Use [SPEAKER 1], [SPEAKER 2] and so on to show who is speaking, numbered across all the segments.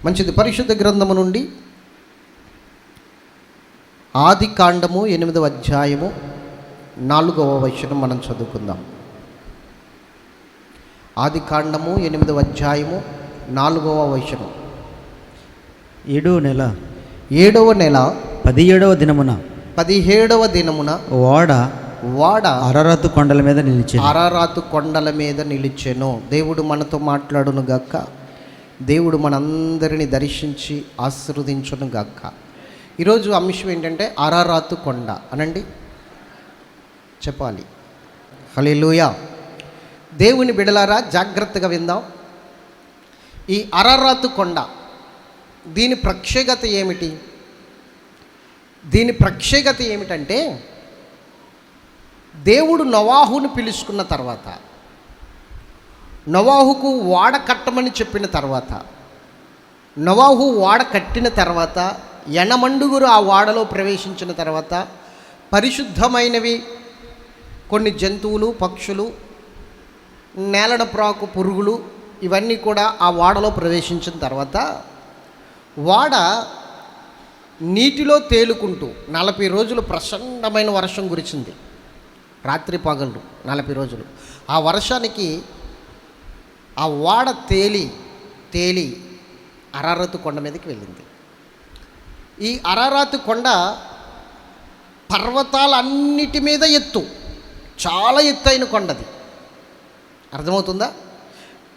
[SPEAKER 1] మంచిది. పరిశుద్ధ గ్రంథము నుండి ఆది కాండము 8వ అధ్యాయము 4వ వచనం మనం చదువుకుందాం. ఆది కాండము 8వ అధ్యాయము 4వ వచనం.
[SPEAKER 2] 7వ నెల
[SPEAKER 1] 7వ నెల
[SPEAKER 2] 17వ దినమున
[SPEAKER 1] 17వ దినమున వాడ
[SPEAKER 2] అరారాతు కొండల మీద నిలిచెను.
[SPEAKER 1] అరారాతు కొండల మీద నిలిచెను. దేవుడు మనతో మాట్లాడును గాక. దేవుడు మనందరిని దర్శించి ఆశీర్వదించును గాక. ఈరోజు అంశం ఏంటంటే అరారాతు కొండ అనండి, చెప్పాలి. హల్లెలూయా. దేవుని బిడలారా, జాగ్రత్తగా విందాం. ఈ అరారాతు కొండ, దీని ప్రత్యేకత ఏమిటి? దీని ప్రత్యేకత ఏమిటంటే, దేవుడు నోవాహును పిలుచుకున్న తర్వాత, నోవాహుకు వాడ కట్టమని చెప్పిన తర్వాత, నోవాహు వాడ కట్టిన తర్వాత, యనమండుగురు ఆ వాడలో ప్రవేశించిన తర్వాత, పరిశుద్ధమైనవి కొన్ని జంతువులు, పక్షులు, నేలన ప్రాకు పురుగులు ఇవన్నీ కూడా ఆ వాడలో ప్రవేశించిన తర్వాత, వాడ నీటిలో తేలుకుంటూ 40 రోజులు ప్రచండమైన వర్షం కురిచింది. రాత్రి పగళ్ళు 40 రోజులు. ఆ వర్షానికి ఆ వాడ తేలి అరారాతు కొండ మీదకి వెళ్ళింది. ఈ అరారాతు కొండ పర్వతాలన్నిటి మీద ఎత్తు, చాలా ఎత్తైన కొండది. అర్థమవుతుందా?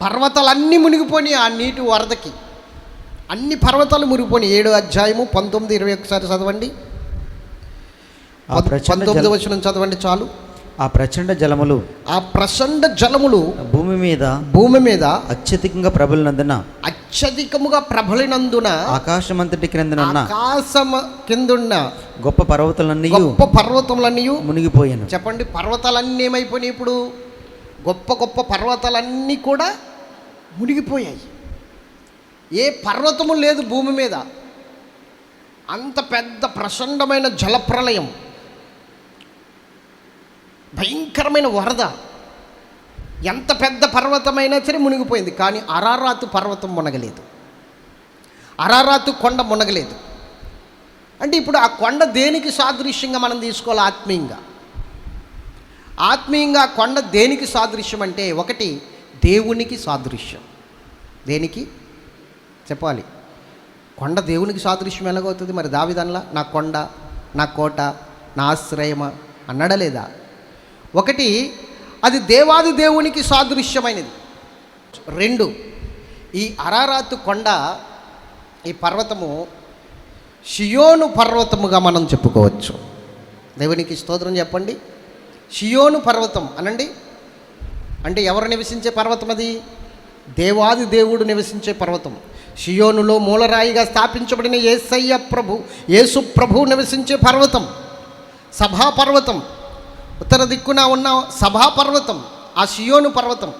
[SPEAKER 1] పర్వతాలన్నీ మునిగిపోయి ఆ నీటి వరదకి అన్ని పర్వతాలు మునిగిపోయి. 7వ అధ్యాయము 19, 20 ఒకసారి చదవండి. 19వ వచనం చదవండి చాలు.
[SPEAKER 2] ఆ ప్రచండ జలములు భూమి మీద అత్యధికంగా ప్రబలినందున ఆకాశమంతటి కిందున్న గొప్ప పర్వతములన్నీ మునిగిపోయాను.
[SPEAKER 1] చెప్పండి, పర్వతాలన్నీ ఏమైపోయినాయి? ఇప్పుడు గొప్ప గొప్ప పర్వతాలన్నీ కూడా మునిగిపోయాయి. ఏ పర్వతము లేదు భూమి మీద. అంత పెద్ద ప్రచండమైన జలప్రలయం, భయంకరమైన వరద. ఎంత పెద్ద పర్వతమైనా సరే మునిగిపోయింది. కానీ అరారాతు పర్వతం మునగలేదు, అరారాతు కొండ మునగలేదు. అంటే ఇప్పుడు ఆ కొండ దేనికి సాదృశ్యంగా మనం తీసుకోవాలి? ఆత్మీయంగా ఆ కొండ దేనికి సాదృశ్యం అంటే, ఒకటి దేవునికి సాదృశ్యం. దేనికి చెప్పాలి? కొండ దేవునికి సాదృశ్యం ఎలాగవుతుంది? మరి దావీదనలా నా కొండ, నా కోట, నా ఆశ్రయమా అన్నాడా లేదా? ఒకటి, అది దేవాది దేవునికి సాదృశ్యమైనది. 2, ఈ అరారాతు కొండ, ఈ పర్వతము షియోను పర్వతముగా మనం చెప్పుకోవచ్చు. దేవునికి స్తోత్రం చెప్పండి. షియోను పర్వతం అనండి. అంటే ఎవరు నివసించే పర్వతం? అది దేవాది దేవుడు నివసించే పర్వతం. షియోనులో మూలరాయిగా స్థాపించబడిన యేసు ప్రభు నివసించే పర్వతం, సభాపర్వతం. ఉత్తర దిక్కున ఉన్న సభాపర్వతం ఆ షియోను పర్వతం.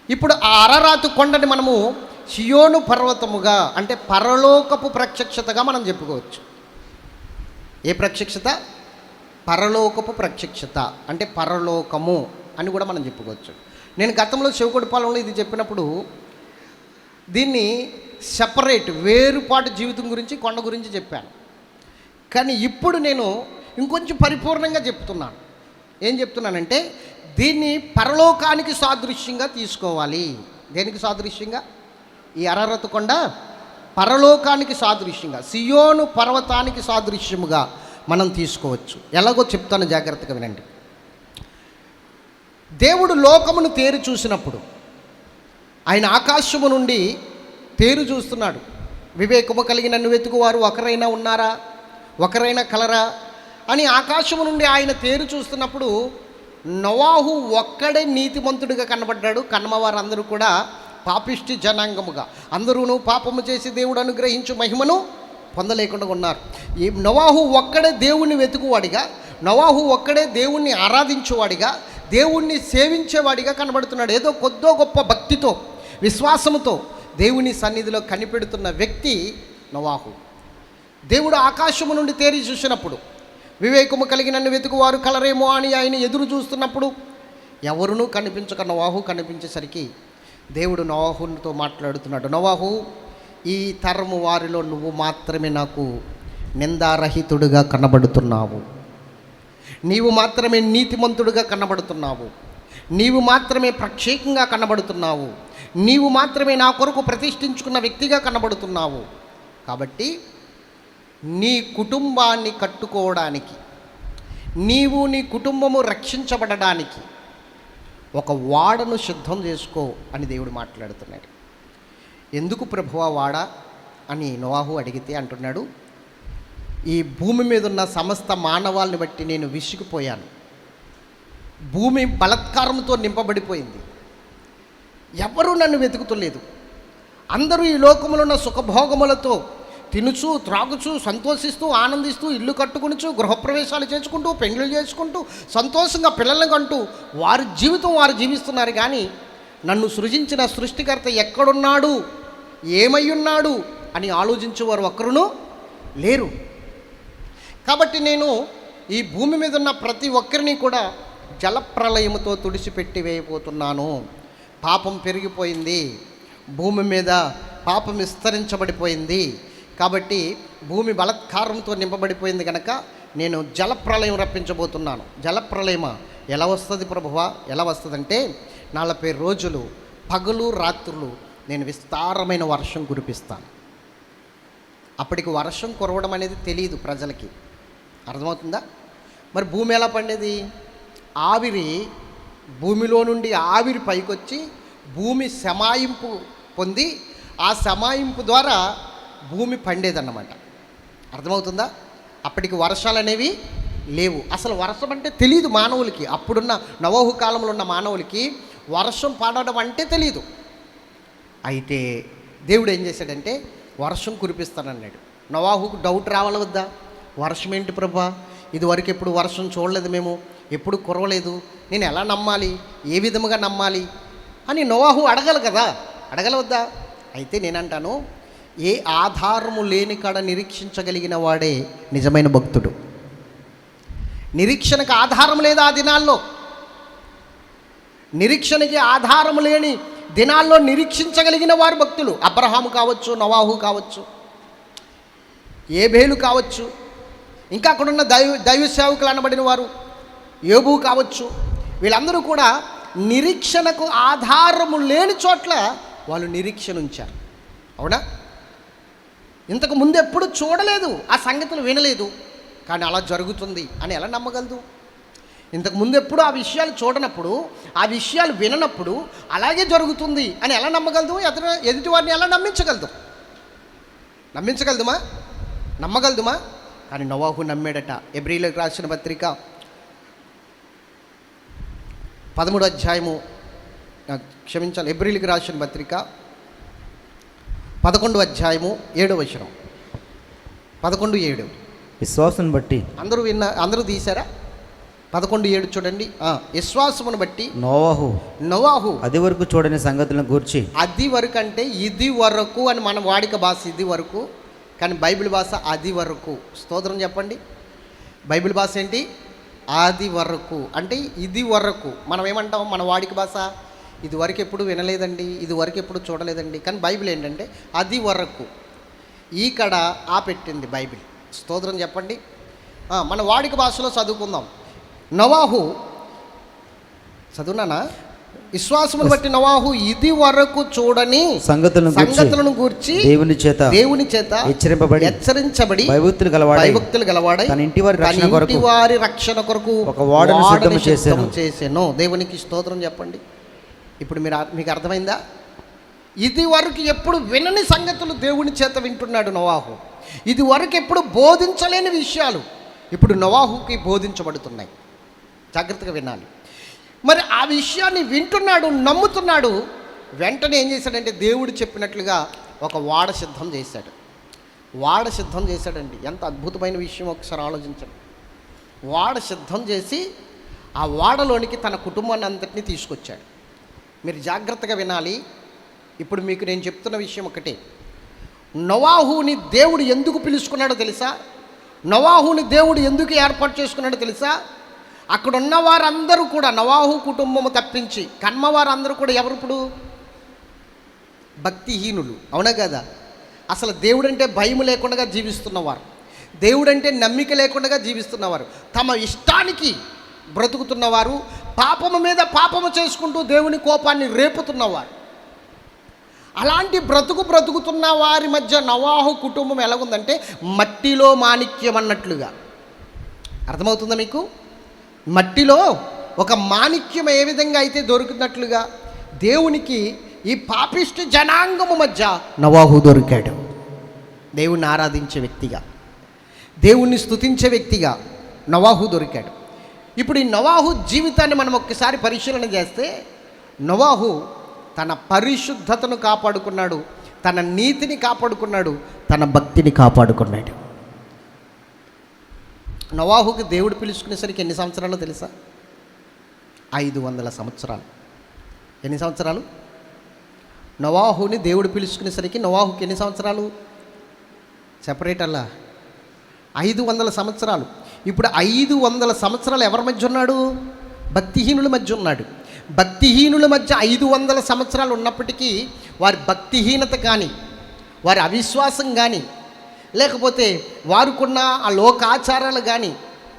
[SPEAKER 1] ఇప్పుడు ఆ అరారాతు కొండని మనము షియోను పర్వతముగా, అంటే పరలోకపు ప్రత్యక్షతగా మనం చెప్పుకోవచ్చు. ఏ ప్రత్యక్షత? పరలోకపు ప్రత్యక్షత, అంటే పరలోకము అని కూడా మనం చెప్పుకోవచ్చు. నేను గతంలో చెవుకొడిపాలెంలో ఇది చెప్పినప్పుడు దీన్ని వేరుపాటు జీవితం గురించి, కొండ గురించి చెప్పాను. కానీ ఇప్పుడు నేను ఇంకొంచెం పరిపూర్ణంగా చెప్తున్నాను. ఏం చెప్తున్నానంటే, దీన్ని పరలోకానికి సాదృశ్యంగా తీసుకోవాలి. దేనికి సాదృశ్యంగా? ఈ అరారాతు కొండ పరలోకానికి సాదృశ్యంగా, సియోను పర్వతానికి సాదృశ్యముగా మనం తీసుకోవచ్చు. ఎలాగో చెప్తాను, జాగ్రత్తగా వినండి. దేవుడు లోకమును తేరి చూసినప్పుడు, ఆయన ఆకాశము నుండి తేరు చూస్తున్నాడు. వివేకము కలిగి నన్ను వెతుకువారు ఒకరైనా ఉన్నారా, ఒకరైనా కలరా అని ఆకాశము నుండి ఆయన తేరు చూస్తున్నప్పుడు, నోవాహు ఒక్కడే నీతిమంతుడిగా కనబడ్డాడు. కన్నమవారందరూ కూడా పాపిష్టి జనాంగముగా, అందరూను పాపము చేసి దేవుడు అనుగ్రహించు మహిమను పొందలేకుండా ఉన్నారు. ఈ నోవాహు ఒక్కడే దేవుణ్ణి వెతుకువాడిగా, నోవాహు ఒక్కడే దేవుణ్ణి ఆరాధించేవాడిగా, దేవుణ్ణి సేవించేవాడిగా కనబడుతున్నాడు. ఏదో కొద్దో గొప్ప భక్తితో, విశ్వాసముతో దేవుని సన్నిధిలో కనిపెడుతున్న వ్యక్తి నోవాహు. దేవుడు ఆకాశము నుండి తేరి చూసినప్పుడు, వివేకము కలిగి నన్ను వెతుకువారు కలరేమో అని ఆయన ఎదురు చూస్తున్నప్పుడు, ఎవరునూ కనిపించక నోవాహు కనిపించేసరికి దేవుడు నోవాహుతో మాట్లాడుతున్నాడు. నోవాహు, ఈ తరము వారిలో నువ్వు మాత్రమే నాకు నిందారహితుడిగా కనబడుతున్నావు, నీవు మాత్రమే నీతిమంతుడిగా కనబడుతున్నావు, నీవు మాత్రమే ప్రత్యేకంగా కనబడుతున్నావు, నీవు మాత్రమే నా కొరకు ప్రతిష్ఠించుకున్న వ్యక్తిగా కనబడుతున్నావు. కాబట్టి నీ కుటుంబాన్ని కట్టుకోవడానికి, నీవు నీ కుటుంబము రక్షించబడడానికి ఒక వాడను సిద్ధం చేసుకో అని దేవుడు మాట్లాడుతున్నాడు. ఎందుకు ప్రభువా వాడ అని నోవాహు అడిగితే అంటున్నాడు, ఈ భూమి మీద ఉన్న సమస్త మానవాళ్ళని బట్టి నేను విసిగిపోయాను. భూమి బలాత్కారంతో నింపబడిపోయింది, ఎవరూ నన్ను వెతుకుతలేదు. అందరూ ఈ లోకంలో ఉన్న సుఖభోగములతో తినుచు త్రాగుచు సంతోషిస్తూ ఆనందిస్తూ ఇల్లు కట్టుకునిచు గృహప్రవేశాలు చేసుకుంటూ పెండ్లు చేసుకుంటూ సంతోషంగా పిల్లలను కంటూ వారి జీవితం వారు జీవిస్తున్నారు. కానీ నన్ను సృజించిన సృష్టికర్త ఎక్కడున్నాడు, ఏమై ఉన్నాడు అని ఆలోచించేవారు ఒక్కరునూ లేరు. కాబట్టి నేను ఈ భూమి మీద ఉన్న ప్రతి ఒక్కరిని కూడా జలప్రలయముతో తుడిచిపెట్టి వేయబోతున్నాను. పాపం పెరిగిపోయింది, భూమి మీద పాపం విస్తరించబడిపోయింది. కాబట్టి భూమి బలాత్కారంతో నింపబడిపోయింది కనుక నేను జలప్రలయం రప్పించబోతున్నాను. జలప్రలయమా ఎలా వస్తుంది ప్రభువా? ఎలా వస్తుందంటే 40 రోజులు పగలు రాత్రులు నేను విస్తారమైన వర్షం కురిపిస్తాను. అప్పటికి వర్షం కురవడం అనేది తెలియదు ప్రజలకి, అర్థమవుతుందా? మరి భూమి ఎలా పండేది? ఆవిరి, భూమిలో నుండి ఆవిరి పైకొచ్చి భూమి శమాయింపు పొంది ఆ శమాయింపు ద్వారా భూమి పండేదన్నమాట. అర్థమవుతుందా? అప్పటికి వర్షాలు అనేవి లేవు. అసలు వర్షం అంటే తెలియదు మానవులకి. అప్పుడున్న నోవాహు కాలంలో ఉన్న మానవులకి వర్షం పడడం అంటే తెలియదు. అయితే దేవుడు ఏం చేశాడంటే వర్షం కురిపిస్తానన్నాడు. నోవాహుకు డౌట్ రావాలి వద్దా? వర్షం ఏంటి ప్రభా, ఇదివరకు ఎప్పుడు వర్షం చూడలేదు, మేము ఎప్పుడు కురవలేదు, నేను ఎలా నమ్మాలి, ఏ విధముగా నమ్మాలి అని నోవాహు అడగాలి కదా, అడగల వద్దా? అయితే నేనంటాను, ఏ ఆధారము లేని కాడ నిరీక్షించగలిగిన వాడే నిజమైన భక్తుడు. నిరీక్షణకు ఆధారం లేదు ఆ దినాల్లో. నిరీక్షణకి ఆధారం లేని దినాల్లో నిరీక్షించగలిగిన వారు భక్తులు. అబ్రహాము కావచ్చు, నోవాహు కావచ్చు, ఏబేలు కావచ్చు, ఇంకా అక్కడున్న దైవ సేవకులు అనబడిన వారు యోబు కావచ్చు. వీళ్ళందరూ కూడా నిరీక్షణకు ఆధారము లేని చోట్ల వాళ్ళు నిరీక్షణ ఉంచారు. అవునా? ఇంతకు ముందు ఎప్పుడు చూడలేదు, ఆ సంగతులు వినలేదు, కానీ అలా జరుగుతుంది అని ఎలా నమ్మగలదు? ఇంతకు ముందు ఎప్పుడు ఆ విషయాలు చూడనప్పుడు, ఆ విషయాలు విననప్పుడు అలాగే జరుగుతుంది అని ఎలా నమ్మగలదు? ఎదుటి వారిని ఎలా నమ్మించగలదుమా? నమ్మగలదుమా? కానీ నోవాహు నమ్మాడట. ఎబ్రీలకు రాసిన పత్రిక 13వ అధ్యాయము, ఎబ్రీలకు రాసిన పత్రిక 11వ అధ్యాయము 7వ వచనం, 11:7.
[SPEAKER 2] విశ్వాసం బట్టి
[SPEAKER 1] అందరూ తీశారా? 11:7 చూడండి. విశ్వాసమును బట్టి నోవాహు
[SPEAKER 2] అది వరకు చూడని సంగతులను గూర్చి.
[SPEAKER 1] అది వరకు అంటే ఇది వరకు అని మన వాడిక భాష ఇది వరకు, కానీ బైబిల్ భాష అది వరకు. స్తోత్రం చెప్పండి. బైబిల్ భాష ఏంటి? అది వరకు అంటే ఇది వరకు. మనం ఏమంటాం మన వాడిక భాష? ఇది వరకు ఎప్పుడు వినలేదండి, ఇది వరకు ఎప్పుడు చూడలేదండి. కానీ బైబిల్ ఏంటంటే అది వరకు. ఈకడ పెట్టింది బైబిల్. స్తోత్రం చెప్పండి. మన వాడిక భాషలో చదువుకుందాం. నోవాహు చదువునానా? విశ్వాసమును బట్టి నోవాహు ఇది వరకు చూడని సంగతులను గూర్చి దేవుని చేత హెచ్చరించబడి భయభక్తులు గలవాడై తన ఇంటి వారి రక్షణ కొరకు ఒక వాడను సిద్ధం చేసెను. దేవునికి స్తోత్రం చెప్పండి. ఇప్పుడు మీకు అర్థమైందా? ఇది వరకు ఎప్పుడు వినని సంగతులు దేవుని చేత వింటున్నాడు నోవాహు. ఇది వరకు ఎప్పుడు బోధించలేని విషయాలు ఇప్పుడు నోవాహుకి బోధించబడుతున్నాయి. జాగ్రత్తగా వినాలి. మరి ఆ విషయాన్ని వింటున్నాడు, నమ్ముతున్నాడు. వెంటనే ఏం చేశాడంటే దేవుడు చెప్పినట్లుగా ఒక వాడ సిద్ధం చేశాడండి. ఎంత అద్భుతమైన విషయం ఒకసారి ఆలోచించండి. వాడ సిద్ధం చేసి ఆ వాడలోనికి తన కుటుంబాన్ని అంతటినీ తీసుకొచ్చాడు. మీరు జాగ్రత్తగా వినాలి. ఇప్పుడు మీకు నేను చెప్తున్న విషయం ఒకటే. నోవాహుని దేవుడు ఎందుకు పిలుచుకున్నాడో తెలుసా? నోవాహుని దేవుడు ఎందుకు ఏర్పాటు చేసుకున్నాడో తెలుసా? అక్కడ ఉన్న వారందరూ కూడా నోవాహు కుటుంబము తప్పించి కన్మ వారందరూ కూడా ఎవరు? ఇప్పుడు భక్తిహీనులు. అవునా కదా? అసలు దేవుడంటే భయం లేకుండా జీవిస్తున్నవారు, దేవుడంటే నమ్మిక లేకుండా జీవిస్తున్నవారు, తమ ఇష్టానికి బ్రతుకుతున్నవారు, పాపము మీద పాపము చేసుకుంటూ దేవుని కోపాన్ని రేపుతున్నవారు. అలాంటి బ్రతుకుతున్న వారి మధ్య నోవాహు కుటుంబం ఎలాగుందంటే మట్టిలో మాణిక్యం అన్నట్లుగా. అర్థమవుతుందా మీకు? మట్టిలో ఒక మాణిక్యం ఏ విధంగా అయితే దొరికినట్లుగా దేవునికి ఈ పాపిష్టి జనాంగము మధ్య నోవాహు దొరికాడు. దేవుణ్ణి ఆరాధించే వ్యక్తిగా, దేవుణ్ణి స్తుతించే వ్యక్తిగా నోవాహు దొరికాడు. ఇప్పుడు ఈ నోవాహు జీవితాన్ని మనం ఒక్కసారి పరిశీలన చేస్తే, నోవాహు తన పరిశుద్ధతను కాపాడుకున్నాడు, తన నీతిని కాపాడుకున్నాడు, తన భక్తిని కాపాడుకున్నాడు. నోవాహుకి దేవుడు పిలుచుకునేసరికి ఎన్ని సంవత్సరాలు తెలుసా? 500 సంవత్సరాలు. ఎన్ని సంవత్సరాలు? నోవాహుని దేవుడు పిలుచుకునేసరికి నోవాహుకి ఎన్ని సంవత్సరాలు? సెపరేట్ అలా 500 సంవత్సరాలు. ఇప్పుడు 500 సంవత్సరాలు ఎవరి మధ్య ఉన్నాడు? భక్తిహీనుల మధ్య ఉన్నాడు. భక్తిహీనుల మధ్య 500 సంవత్సరాలు ఉన్నప్పటికీ వారి భక్తిహీనత కానీ, వారి అవిశ్వాసం కానీ, లేకపోతే వారికున్న ఆ లోకాచారాలు కానీ,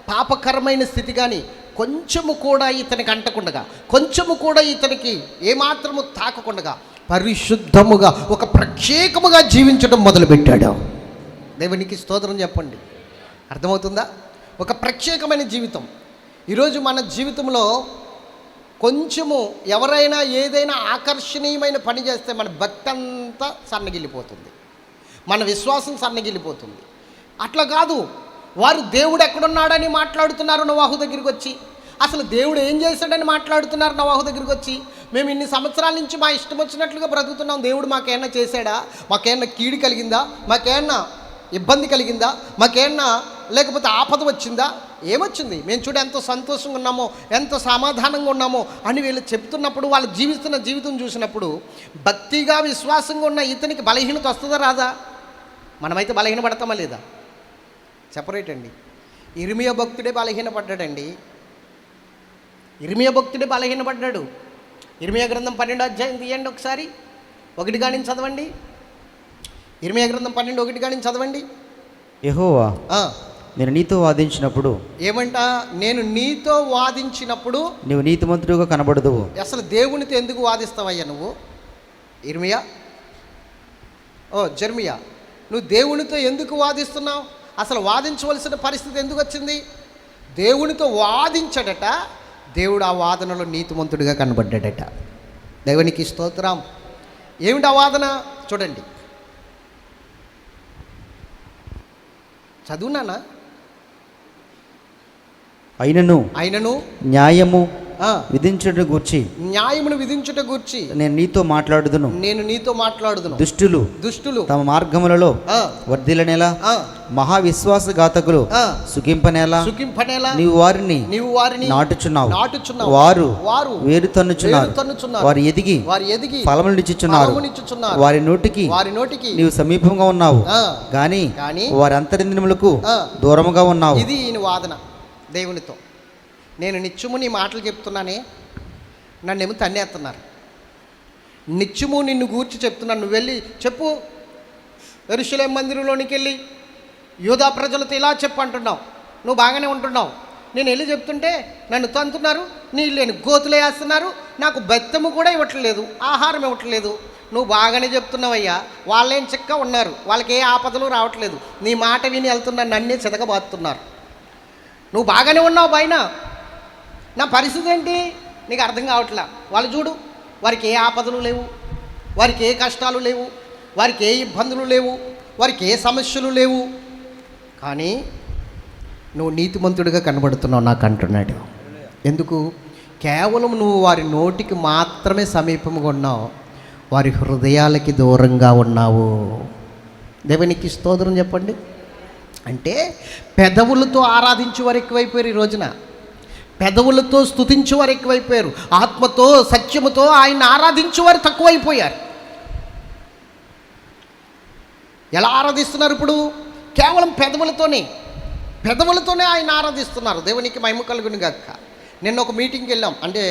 [SPEAKER 1] పాపకరమైన స్థితి కానీ కొంచెము కూడా ఇతనికి అంటకుండగా, కొంచెము కూడా ఇతనికి ఏమాత్రము తాకకుండగా పరిశుద్ధముగా ఒక ప్రత్యేకముగా జీవించడం మొదలుపెట్టాడు. దేవునికి స్తోత్రం చెప్పండి. అర్థమవుతుందా? ఒక ప్రత్యేకమైన జీవితం. ఈరోజు మన జీవితంలో కొంచెము ఎవరైనా ఏదైనా ఆకర్షణీయమైన పని చేస్తే మన భక్తి అంతా సన్నగిల్లిపోతుంది, మన విశ్వాసం సన్నగిల్లిపోతుంది. అట్లా కాదు, వారు దేవుడు ఎక్కడున్నాడని మాట్లాడుతున్నారు నోవాహు దగ్గరికి వచ్చి. అసలు దేవుడు ఏం చేశాడని మాట్లాడుతున్నారు నోవాహు దగ్గరికి వచ్చి. మేము ఇన్ని సంవత్సరాల నుంచి మా ఇష్టం వచ్చినట్లుగా బ్రతుకుతున్నాం, దేవుడు మాకేమన్నా చేశాడా? మాకేమన్నా కీడు కలిగిందా? మాకేమన్నా ఇబ్బంది కలిగిందా? మాకేమన్నా లేకపోతే ఆపద వచ్చిందా? ఏమొచ్చింది? మేము చూడ ఎంతో సంతోషంగా ఉన్నామో, ఎంతో సమాధానంగా ఉన్నామో అని వీళ్ళు చెప్తున్నప్పుడు, వాళ్ళు జీవిస్తున్న జీవితం చూసినప్పుడు భక్తిగా విశ్వాసంగా ఉన్న ఇతనికి బలహీనత వస్తుందా రాదా? మనమైతే బలహీనపడతామా లేదా? సెపరేట్ అండి. ఇర్మియా భక్తుడే బలహీనపడ్డాడండి. ఇర్మియా భక్తుడే బలహీనపడ్డాడు. ఇర్మియా గ్రంథం 12వ అధ్యాయం తీయండి ఒకసారి, 1 నుంచి చదవండి. ఇర్మియా గ్రంథం 12:1 నుంచి చదవండి.
[SPEAKER 2] యెహోవా, నేను నీతో వాదించినప్పుడు
[SPEAKER 1] ఏమంట? నేను నీతో వాదించినప్పుడు
[SPEAKER 2] నువ్వు నీతిమంతుడుగా కనబడదువు.
[SPEAKER 1] అసలు దేవునితో ఎందుకు వాదిస్తావయ్యా నువ్వు? ఇర్మియా, జెర్మియా, నువ్వు దేవునితో ఎందుకు వాదిస్తున్నావు? అసలు వాదించవలసిన పరిస్థితి ఎందుకు వచ్చింది? దేవునితో వాదించడట, దేవుడు ఆ వాదనలో నీతిమంతుడిగా కనబడ్డాడట. దేవునికి స్తోత్రం. ఏమిటి ఆ వాదన? చూడండి, చదువునానా? అయినను
[SPEAKER 2] న్యాయము విధించుట గూర్చి,
[SPEAKER 1] న్యాయమును విధించుట గూర్చి
[SPEAKER 2] నేను నీతో మాట్లాడుదును. దుష్టులు తమ మార్గములలో వర్ధిల్లనేలా, మహావిశ్వాసఘాతకులు సుఖింపనేలా నీవు వారిని నాటుచున్నావు. వారు వేరు తన్నుచున్నారు, వారు ఎదిగి ఫలమునిచ్చుచున్నారు. వారి నోటికి నీవు సమీపంగా ఉన్నావు, గాని వారి అంతరింద్రియములకు దూరముగా ఉన్నావు.
[SPEAKER 1] ఇది ఈయన వాదన దేవునితో. నేను నిత్యము నీ మాటలు చెప్తున్నానే, నన్నేమో తన్నేస్తున్నారు. నిత్యము నిన్ను గూర్చి చెప్తున్నాను, నువ్వు వెళ్ళి చెప్పు, యెరూషలేము మందిరంలోనికి వెళ్ళి యూదా ప్రజలతో ఇలా చెప్పు అంటున్నావు. నువ్వు బాగానే ఉంటున్నావు. నేను వెళ్ళి చెప్తుంటే నన్ను తంతున్నారు, నీళ్ళని గోతులు వేస్తున్నారు, నాకు బెత్తము కూడా ఇవ్వట్లేదు, ఆహారం ఇవ్వట్లేదు. నువ్వు బాగానే చెప్తున్నావయ్యా, వాళ్ళేం చిక్క ఉన్నారు, వాళ్ళకి ఏ ఆపదలు రావట్లేదు, నీ మాట విని వెళ్తున్నా, నన్నే చితకబాతున్నారు. నువ్వు బాగానే ఉన్నావు పైన, నా పరిస్థితి ఏంటి నీకు అర్థం కావట్లా. వాళ్ళు చూడు, వారికి ఏ ఆపదలు లేవు, వారికి ఏ కష్టాలు లేవు, వారికి ఏ ఇబ్బందులు లేవు, వారికి ఏ సమస్యలు లేవు, కానీ నువ్వు నీతిమంతుడిగా కనబడుతున్నావు నాకు అంటున్నాడు. ఎందుకు? కేవలం నువ్వు వారి నోటికి మాత్రమే సమీపంగా ఉన్నావు, వారి హృదయాలకి దూరంగా ఉన్నావు. దేవునికి స్తోత్రం చెప్పండి. అంటే పెదవులతో ఆరాధించే వారు ఎక్కువైపోయారు ఈ రోజున, పెదవులతో స్తుతించే వారు ఎక్కువైపోయారు, ఆత్మతో సత్యముతో ఆయన ఆరాధించే వారు తక్కువైపోయారు. ఎలా ఆరాధిస్తున్నారు ఇప్పుడు? కేవలం పెదవులతోనే ఆయన ఆరాధిస్తున్నారు. దేవునికి మహిమ కలుగును గాక. నిన్న ఒక మీటింగ్కి వెళ్ళాం, అంటే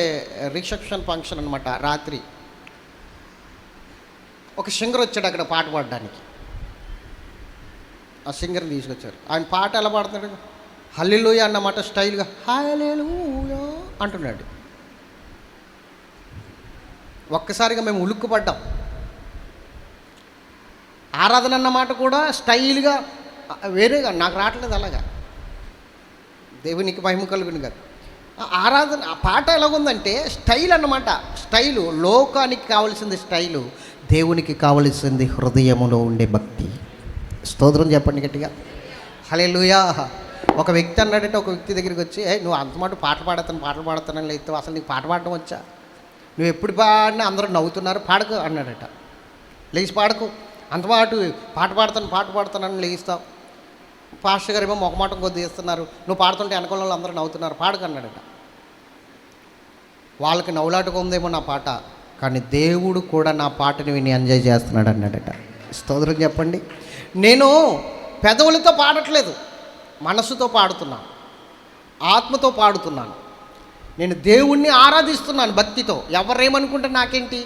[SPEAKER 1] రిసెప్షన్ ఫంక్షన్ అనమాట. రాత్రి ఒక సింగర్ వచ్చాడు అక్కడ పాట పాడడానికి. ఆ సింగర్ని తీసుకొచ్చారు. ఆయన పాట ఎలా పాడుతున్నాడు? హల్లెలూయా అన్నమాట స్టైల్గా హల్లెలూయా అంటున్నాడు. ఒక్కసారిగా మేము ఉలుక్కుపడ్డాం. ఆరాధన అన్నమాట కూడా స్టైల్గా వేరేగా, నాకు రావట్లేదు అలాగా. దేవునికి మహిమ కలుగును కాదు. ఆరాధన ఆ పాట ఎలాగుందంటే స్టైల్ అన్నమాట. స్టైలు లోకానికి కావలసింది స్టైలు, దేవునికి కావలసింది హృదయములో ఉండే భక్తి. స్తోత్రం చెప్పండి గట్టిగా, హల్లెలూయా. ఒక వ్యక్తి అన్నాడంటే, ఒక వ్యక్తి దగ్గరికి వచ్చి, నువ్వు అంతమాట పాటలు పాడతానని లేదు, అసలు నీకు పాట పాడటం వచ్చా? నువ్వు ఎప్పుడు పాడినా అందరూ నవ్వుతున్నారు, పాడకు అన్నాడట. లేచి పాడకు, అంతమాట పాట పాడతానని లేస్తావు. పాస్టర్ గారు ఏమో మొహమాటం కొద్ది ఇస్తున్నారు, నువ్వు పాడుతుంటే వెనకాల వాళ్ళు అందరూ నవ్వుతున్నారు, పాడకు అన్నాడట. వాళ్ళకి నవ్వులాటగా ఉందేమో నా పాట, కానీ దేవుడు కూడా నా పాటని విని ఎంజాయ్ చేస్తున్నాడు అన్నాడట. స్తోత్రం చెప్పండి. నేను పెదవులతో పాడట్లేదు, మనసుతో పాడుతున్నాను, ఆత్మతో పాడుతున్నాను. నేను దేవుణ్ణి ఆరాధిస్తున్నాను భక్తితో. ఎవరేమనుకుంటే నాకేంటి,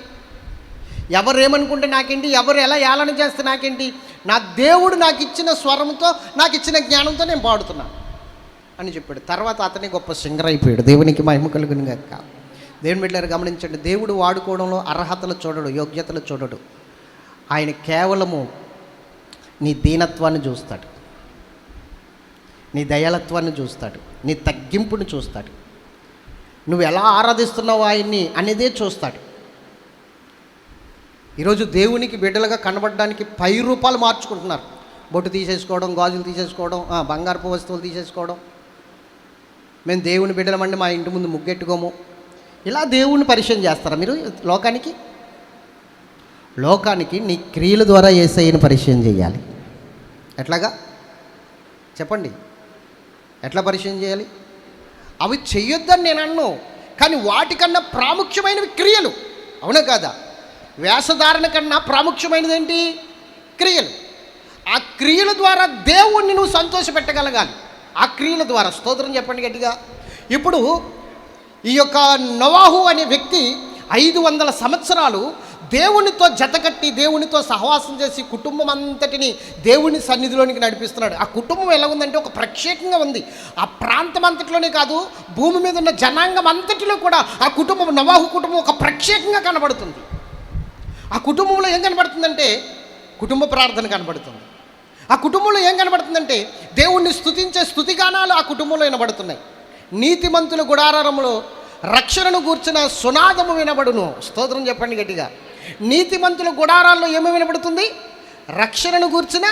[SPEAKER 1] ఎవరు ఎలా ఏళన చేస్తే నాకేంటి? నా దేవుడు నాకు ఇచ్చిన స్వరంతో, నాకు ఇచ్చిన జ్ఞానంతో నేను పాడుతున్నాను అని చెప్పాడు. తర్వాత అతనే గొప్ప సింగర్ అయిపోయాడు. దేవునికి మహిమ కలుగును గాక. దేవుని బిడ్డలారా గమనించండి, దేవుడు వాడుకోవడంలో అర్హతలు చూడడు, యోగ్యతలు చూడడు. ఆయన కేవలము నీ దీనత్వాన్ని చూస్తాడు, నీ దయాళత్వాన్ని చూస్తాడు, నీ తగ్గింపుని చూస్తాడు, నువ్వు ఎలా ఆరాధిస్తున్నావు ఆయన్ని అనేదే చూస్తాడు. ఈరోజు దేవునికి బిడ్డలుగా కనబడడానికి 10 రూపాయలు మార్చుకుంటున్నారు. బొట్టు తీసేసుకోవడం, గాజులు తీసేసుకోవడం, బంగారపు వస్తువులు తీసేసుకోవడం. మేము దేవుని బిడ్డలమండి, మా ఇంటి ముందు ముగ్గెట్టుకోము, ఇలా దేవుణ్ణి పరిచయం చేస్తారా మీరు లోకానికి? లోకానికి నీ క్రియల ద్వారా యేసయ్యను పరిచయం చేయాలి. ఎట్లాగా చెప్పండి, ఎట్లా పరిచయం చేయాలి? అవి చెయ్యొద్దని నేను అన్ను, కానీ వాటికన్నా ప్రాముఖ్యమైనవి క్రియలు. అవునా కాదా? వేషధారణ కన్నా ప్రాముఖ్యమైనది ఏంటి? క్రియలు. ఆ క్రియల ద్వారా దేవుణ్ణి నువ్వు సంతోషపెట్టగలగాలి. ఆ క్రియల ద్వారా. స్తోత్రం చెప్పండి గట్టిగా. ఇప్పుడు ఈ యొక్క నోవాహు అనే వ్యక్తి 500 సంవత్సరాలు దేవునితో జతకట్టి, దేవునితో సహవాసం చేసి కుటుంబం అంతటిని దేవుని సన్నిధిలోనికి నడిపిస్తున్నాడు. ఆ కుటుంబం ఎలా ఉందంటే ఒక ప్రత్యేకంగా ఉంది. ఆ ప్రాంతం అంతటిలోనే కాదు, భూమి మీద ఉన్న జనాంగం అంతటిలో కూడా ఆ కుటుంబం, నోవాహు కుటుంబం ఒక ప్రత్యేకంగా కనబడుతుంది. ఆ కుటుంబంలో ఏం కనబడుతుందంటే కుటుంబ ప్రార్థన కనబడుతుంది. ఆ కుటుంబంలో ఏం కనబడుతుందంటే దేవుణ్ణి స్తుతించే స్తుతిగానాలు ఆ కుటుంబంలో వినబడుతున్నాయి. నీతిమంతుల గుడారంలో రక్షణను గూర్చిన సునాదము వినబడును. స్తోత్రం చెప్పండి గట్టిగా. నీతిమంతుల గుడారాల్లో ఏమి వినబడుతుంది? రక్షణను గూర్చిన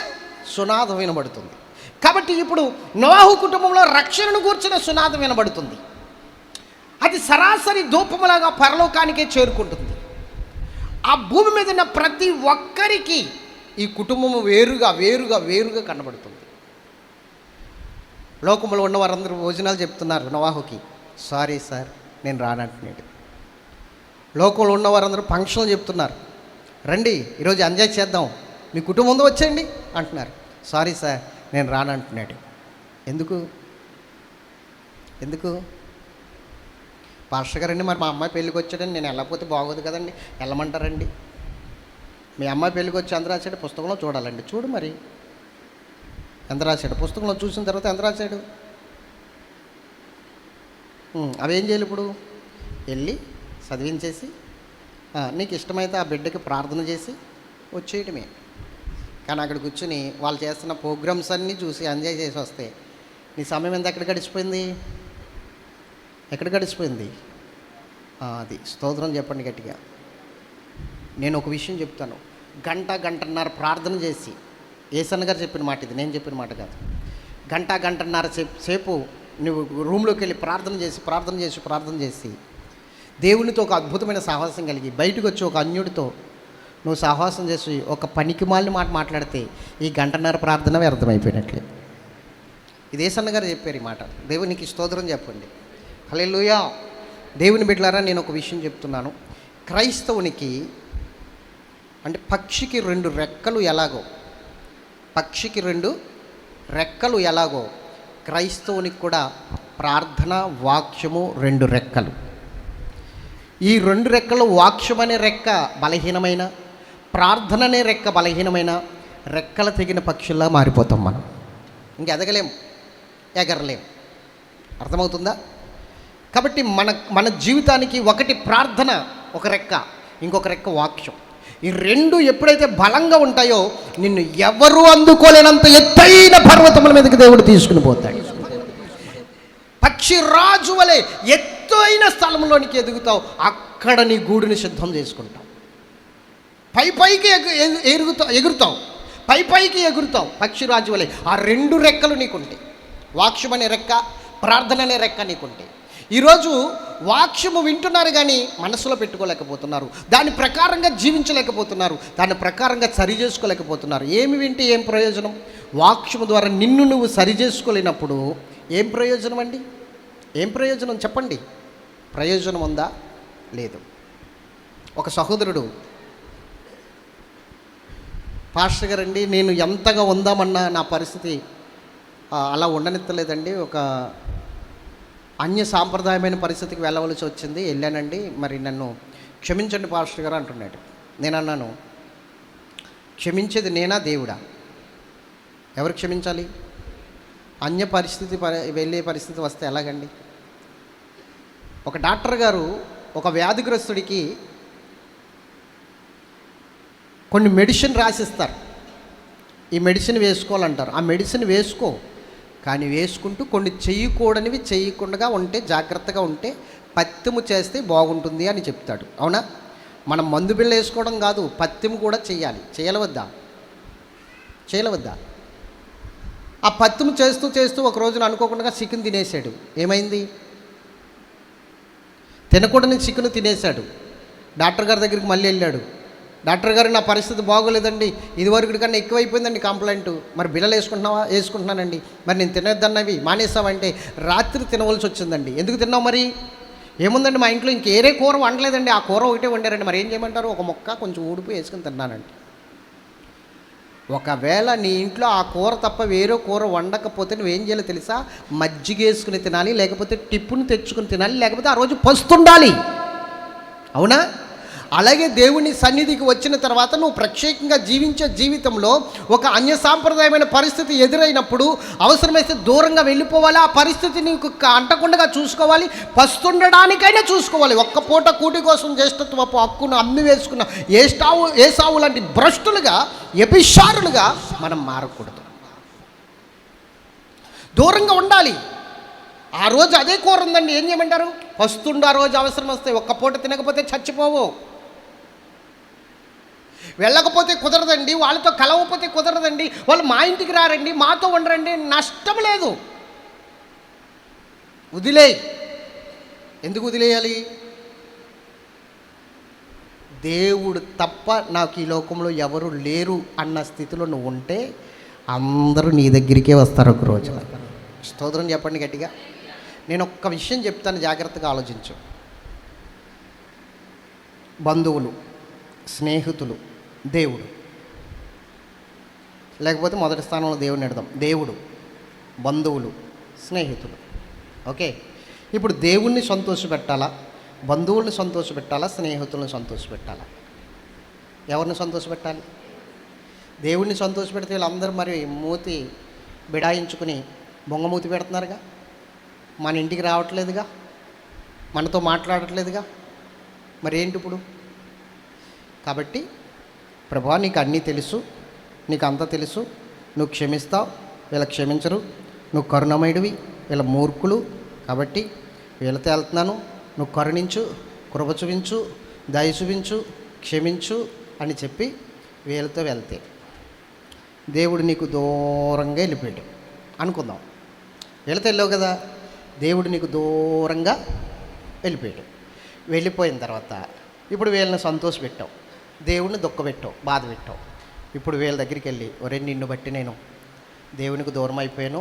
[SPEAKER 1] సునాదం వినబడుతుంది. కాబట్టి ఇప్పుడు నోవాహు కుటుంబంలో రక్షణను గూర్చిన సునాదం వినబడుతుంది. అది సరాసరి ధూపములాగా పరలోకానికే చేరుకుంటుంది. ఆ భూమి మీద ఉన్న ప్రతి ఒక్కరికి ఈ కుటుంబము వేరుగా కనబడుతుంది. లోకంలో ఉన్న వారందరూ భోజనాలు చెప్తున్నారు నోవాహుకి, సారీ సార్ నేను రానంటున్నాడు. లోకంలో ఉన్న వారందరూ ఫంక్షన్లు చెప్తున్నారు, రండి ఈరోజు ఎంజాయ్ చేద్దాం, మీ కుటుంబంతో వచ్చేయండి అంటున్నారు. సారీ సార్ నేను రానంటున్నాడు. ఎందుకు పాస్టర్ గారండి, మరి మా అమ్మాయి పెళ్ళికి వచ్చాడని నేను వెళ్ళకపోతే బాగోదు కదండి, వెళ్ళమంటారండి? మీ అమ్మాయి పెళ్ళికి వచ్చి ఎంత రాశాడు? పుస్తకంలో చూడాలండి. చూడు మరి ఎంత రాశాడు? పుస్తకంలో చూసిన తర్వాత ఎంత రాశాడు? అవేం చేయాలి? ఇప్పుడు వెళ్ళి చదివించేసి నీకు ఇష్టమైతే ఆ బిడ్డకి ప్రార్థన చేసి వచ్చేయటమే. కానీ అక్కడ కూర్చుని వాళ్ళు చేస్తున్న ప్రోగ్రామ్స్ అన్నీ చూసి ఎంజాయ్ చేసి వస్తే నీ సమయం ఎంత ఎక్కడ గడిచిపోయింది? అది స్తోత్రం చెప్పండి గట్టిగా. నేను ఒక విషయం చెప్తాను. గంటన్నర ప్రార్థన చేసి, ఏసన్న గారు చెప్పిన మాట ఇది, నేను చెప్పిన మాట కాదు. గంటన్నర సేపు నువ్వు రూమ్లోకి వెళ్ళి ప్రార్థన చేసి దేవునితో ఒక అద్భుతమైన సహవాసం కలిగి బయటకు వచ్చి ఒక అన్యుడితో నువ్వు సహవాసం చేసి ఒక పనికిమాలిన మాట మాట్లాడితే ఈ గంటన్నర ప్రార్థన వ్యర్థమైపోయినట్లే. ఇది ఏసన్న గారు చెప్పారు ఈ మాట. దేవునికి స్తోత్రం చెప్పండి. హల్లెలూయా. దేవుని బిడ్డలారా, నేను ఒక విషయం చెప్తున్నాను. క్రైస్తవునికి అంటే పక్షికి 2 రెక్కలు ఎలాగో క్రైస్తవునికి కూడా ప్రార్థన, వాక్యము 2 రెక్కలు. ఈ 2 రెక్కలు, వాక్యం అనే రెక్క బలహీనమైన, ప్రార్థన అనే రెక్క బలహీనమైన, రెక్కల తెగిన పక్షుల్లా మారిపోతాం మనం. ఇంక ఎదగలేం, ఎగరలేం. అర్థమవుతుందా? కాబట్టి మన జీవితానికి ఒకటి ప్రార్థన, ఒక రెక్క, ఇంకొక రెక్క వాక్యం. ఈ రెండు ఎప్పుడైతే బలంగా ఉంటాయో నిన్ను ఎవరు అందుకోలేనంత ఎత్తైన పర్వతముల మీదకి దేవుడు తీసుకుని పోతాడు. పక్షి రాజు వలె ఎత్తైన స్థలంలోనికి ఎదుగుతావు. అక్కడ నీ గూడుని సిద్ధం చేసుకుంటావు. పైకి ఎగురుతావు, పైకి ఎగురుతావు పక్షి రాజు వలె. ఆ రెండు రెక్కలు నీకుంటాయి. వాక్యం అనే రెక్క, ప్రార్థన అనే రెక్క నీకుంటాయి. ఈరోజు వాక్యము వింటున్నారు కానీ మనసులో పెట్టుకోలేకపోతున్నారు. దాని ప్రకారంగా జీవించలేకపోతున్నారు. దాని ప్రకారంగా సరి చేసుకోలేకపోతున్నారు. ఏమి వింటే ఏం ప్రయోజనం? వాక్యము ద్వారా నిన్ను నువ్వు సరి చేసుకోలేనప్పుడు ఏం ప్రయోజనం అండి? ఏం ప్రయోజనం చెప్పండి? ప్రయోజనం ఉందా? లేదు. ఒక సహోదరుడు, పాస్టర్ గారండి, నేను ఎంతగా ఉందామన్నా నా పరిస్థితి అలా ఉండనిత్తలేదండి. ఒక అన్య సాంప్రదాయమైన పరిస్థితికి వెళ్ళవలసి వచ్చింది, వెళ్ళానండి. మరి నన్ను క్షమించండి పాస్టర్ గారు అంటున్నాడు. నేను అన్నాను, క్షమించేది నేనా దేవుడా? ఎవరు క్షమించాలి? అన్య పరిస్థితి వెళ్ళే పరిస్థితి వస్తే ఎలాగండి? ఒక డాక్టర్ గారు ఒక వ్యాధిగ్రస్తుడికి కొన్ని మెడిసిన్ రాసిస్తారు. ఈ మెడిసిన్ వేసుకోవాలంటారు. ఆ మెడిసిన్ వేసుకో, కానీ వేసుకుంటూ కొన్ని చేయకూడనివి చేయకుండా ఉంటే, జాగ్రత్తగా ఉంటే పత్యము చేస్తే బాగుంటుంది అని చెప్తాడు. అవునా? మనం మందు బిళ్ళ వేసుకోవడం కాదు, పత్యము కూడా చేయాలి. చేయలవద్దా? ఆ పత్యము చేస్తూ ఒక రోజున అనుకోకుండా చికెన్ తినేసాడు. ఏమైంది? తినకూడని చికెన్ తినేశాడు. డాక్టర్ గారి దగ్గరికి మళ్ళీ వెళ్ళాడు. డాక్టర్ గారు, నా పరిస్థితి బాగోలేదండి, ఇదివరకు కన్నా ఎక్కువైపోయిందండి కంప్లైంట్. మరి బిళ్ళలు వేసుకుంటున్నావా? వేసుకుంటున్నానండి. మరి నేను తినేద్దన్నవి మానేసావంటే రాత్రి తినవలసి వచ్చిందండి. ఎందుకు తిన్నావు? మరి ఏముందండి, మా ఇంట్లో ఇంకేరే కూర వండలేదండి, ఆ కూర ఒకటే వండారండి. మరి ఏం చేయమంటారు? ఒక మొక్క కొంచెం ఊడిపి వేసుకుని తిన్నానండి. ఒకవేళ నీ ఇంట్లో ఆ కూర తప్ప వేరే కూర వండకపోతే నువ్వేం చేయాలో తెలుసా? మజ్జిగ వేసుకుని తినాలి, లేకపోతే టిప్పును తెచ్చుకుని తినాలి, లేకపోతే ఆ రోజు పస్తుండాలి. అవునా? అలాగే దేవుని సన్నిధికి వచ్చిన తర్వాత నువ్వు ప్రత్యేకంగా జీవించే జీవితంలో ఒక అన్య సాంప్రదాయమైన పరిస్థితి ఎదురైనప్పుడు అవసరమైతే దూరంగా వెళ్ళిపోవాలి. ఆ పరిస్థితి నీకు అంటకుండా చూసుకోవాలి. పస్తుండడానికైనా చూసుకోవాలి. ఒక్క పూట కూటి కోసం జ్యేష్ఠత్వపు హక్కును అమ్మి వేసుకున్న ఏసావు లాంటి భ్రష్టులుగా, వ్యభిచారులుగా మనం మారకూడదు. దూరంగా ఉండాలి. ఆ రోజు అదే కూర ఉందండి, ఏం చేయమంటారు? పస్తుండు. ఆ రోజు అవసరం వస్తే ఒక్క పూట తినకపోతే చచ్చిపోవు. వెళ్ళకపోతే కుదరదండి, వాళ్ళతో కలవకపోతే కుదరదండి, వాళ్ళు మా ఇంటికి రారండి, మాతో ఉండరండి, నష్టం లేదు. వదిలేయి. ఎందుకు వదిలేయాలి? దేవుడు తప్ప నాకు ఈ లోకంలో ఎవరు లేరు అన్న స్థితిలో నువ్వు ఉంటే అందరూ నీ దగ్గరికే వస్తారు ఒక రోజున. స్తోత్రం చెప్పండి గట్టిగా. నేను ఒక్క విషయం చెప్తాను, జాగ్రత్తగా ఆలోచించు. బంధువులు, స్నేహితులు, దేవుడు, లేకపోతే మొదటి స్థానంలో దేవుడిని పెడదాం. దేవుడు, బంధువులు, స్నేహితులు. ఓకే, ఇప్పుడు దేవుణ్ణి సంతోషపెట్టాలా, బంధువుల్ని సంతోషపెట్టాలా, స్నేహితులను సంతోషపెట్టాలా? ఎవరిని సంతోషపెట్టాలి? దేవుణ్ణి సంతోషపెడితే వీళ్ళందరూ మరి మూతి బిడాయించుకుని బొంగమూతి పెడుతున్నారుగా, మన ఇంటికి రావట్లేదుగా, మనతో మాట్లాడట్లేదుగా, మరి ఏంటి ఇప్పుడు? కాబట్టి ప్రభా, నీకు అన్నీ తెలుసు, నీకు అంతా తెలుసు, నువ్వు క్షమిస్తావు, వీళ్ళ క్షమించరు, నువ్వు కరుణమయుడివి, వీళ్ళ మూర్ఖులు, కాబట్టి వీళ్ళతో వెళ్తున్నాను, నువ్వు కరుణించు, కృప చూపించు, దయ చూపించు, క్షమించు అని చెప్పి వీళ్ళతో వెళ్తే దేవుడు నీకు దూరంగా వెళ్ళిపోయాడు అనుకుందాం. వీళ్ళతో వెళ్ళావు కదా, దేవుడు నీకు దూరంగా వెళ్ళిపోయాడు. వెళ్ళిపోయిన తర్వాత ఇప్పుడు వీళ్ళని సంతోషపెట్టావు, దేవుడిని దుఃఖపెట్టావు, బాధ పెట్టావు. ఇప్పుడు వీళ్ళ దగ్గరికి వెళ్ళి, ఒరే నిన్ను బట్టి నేను దేవునికి దూరం అయిపోయాను,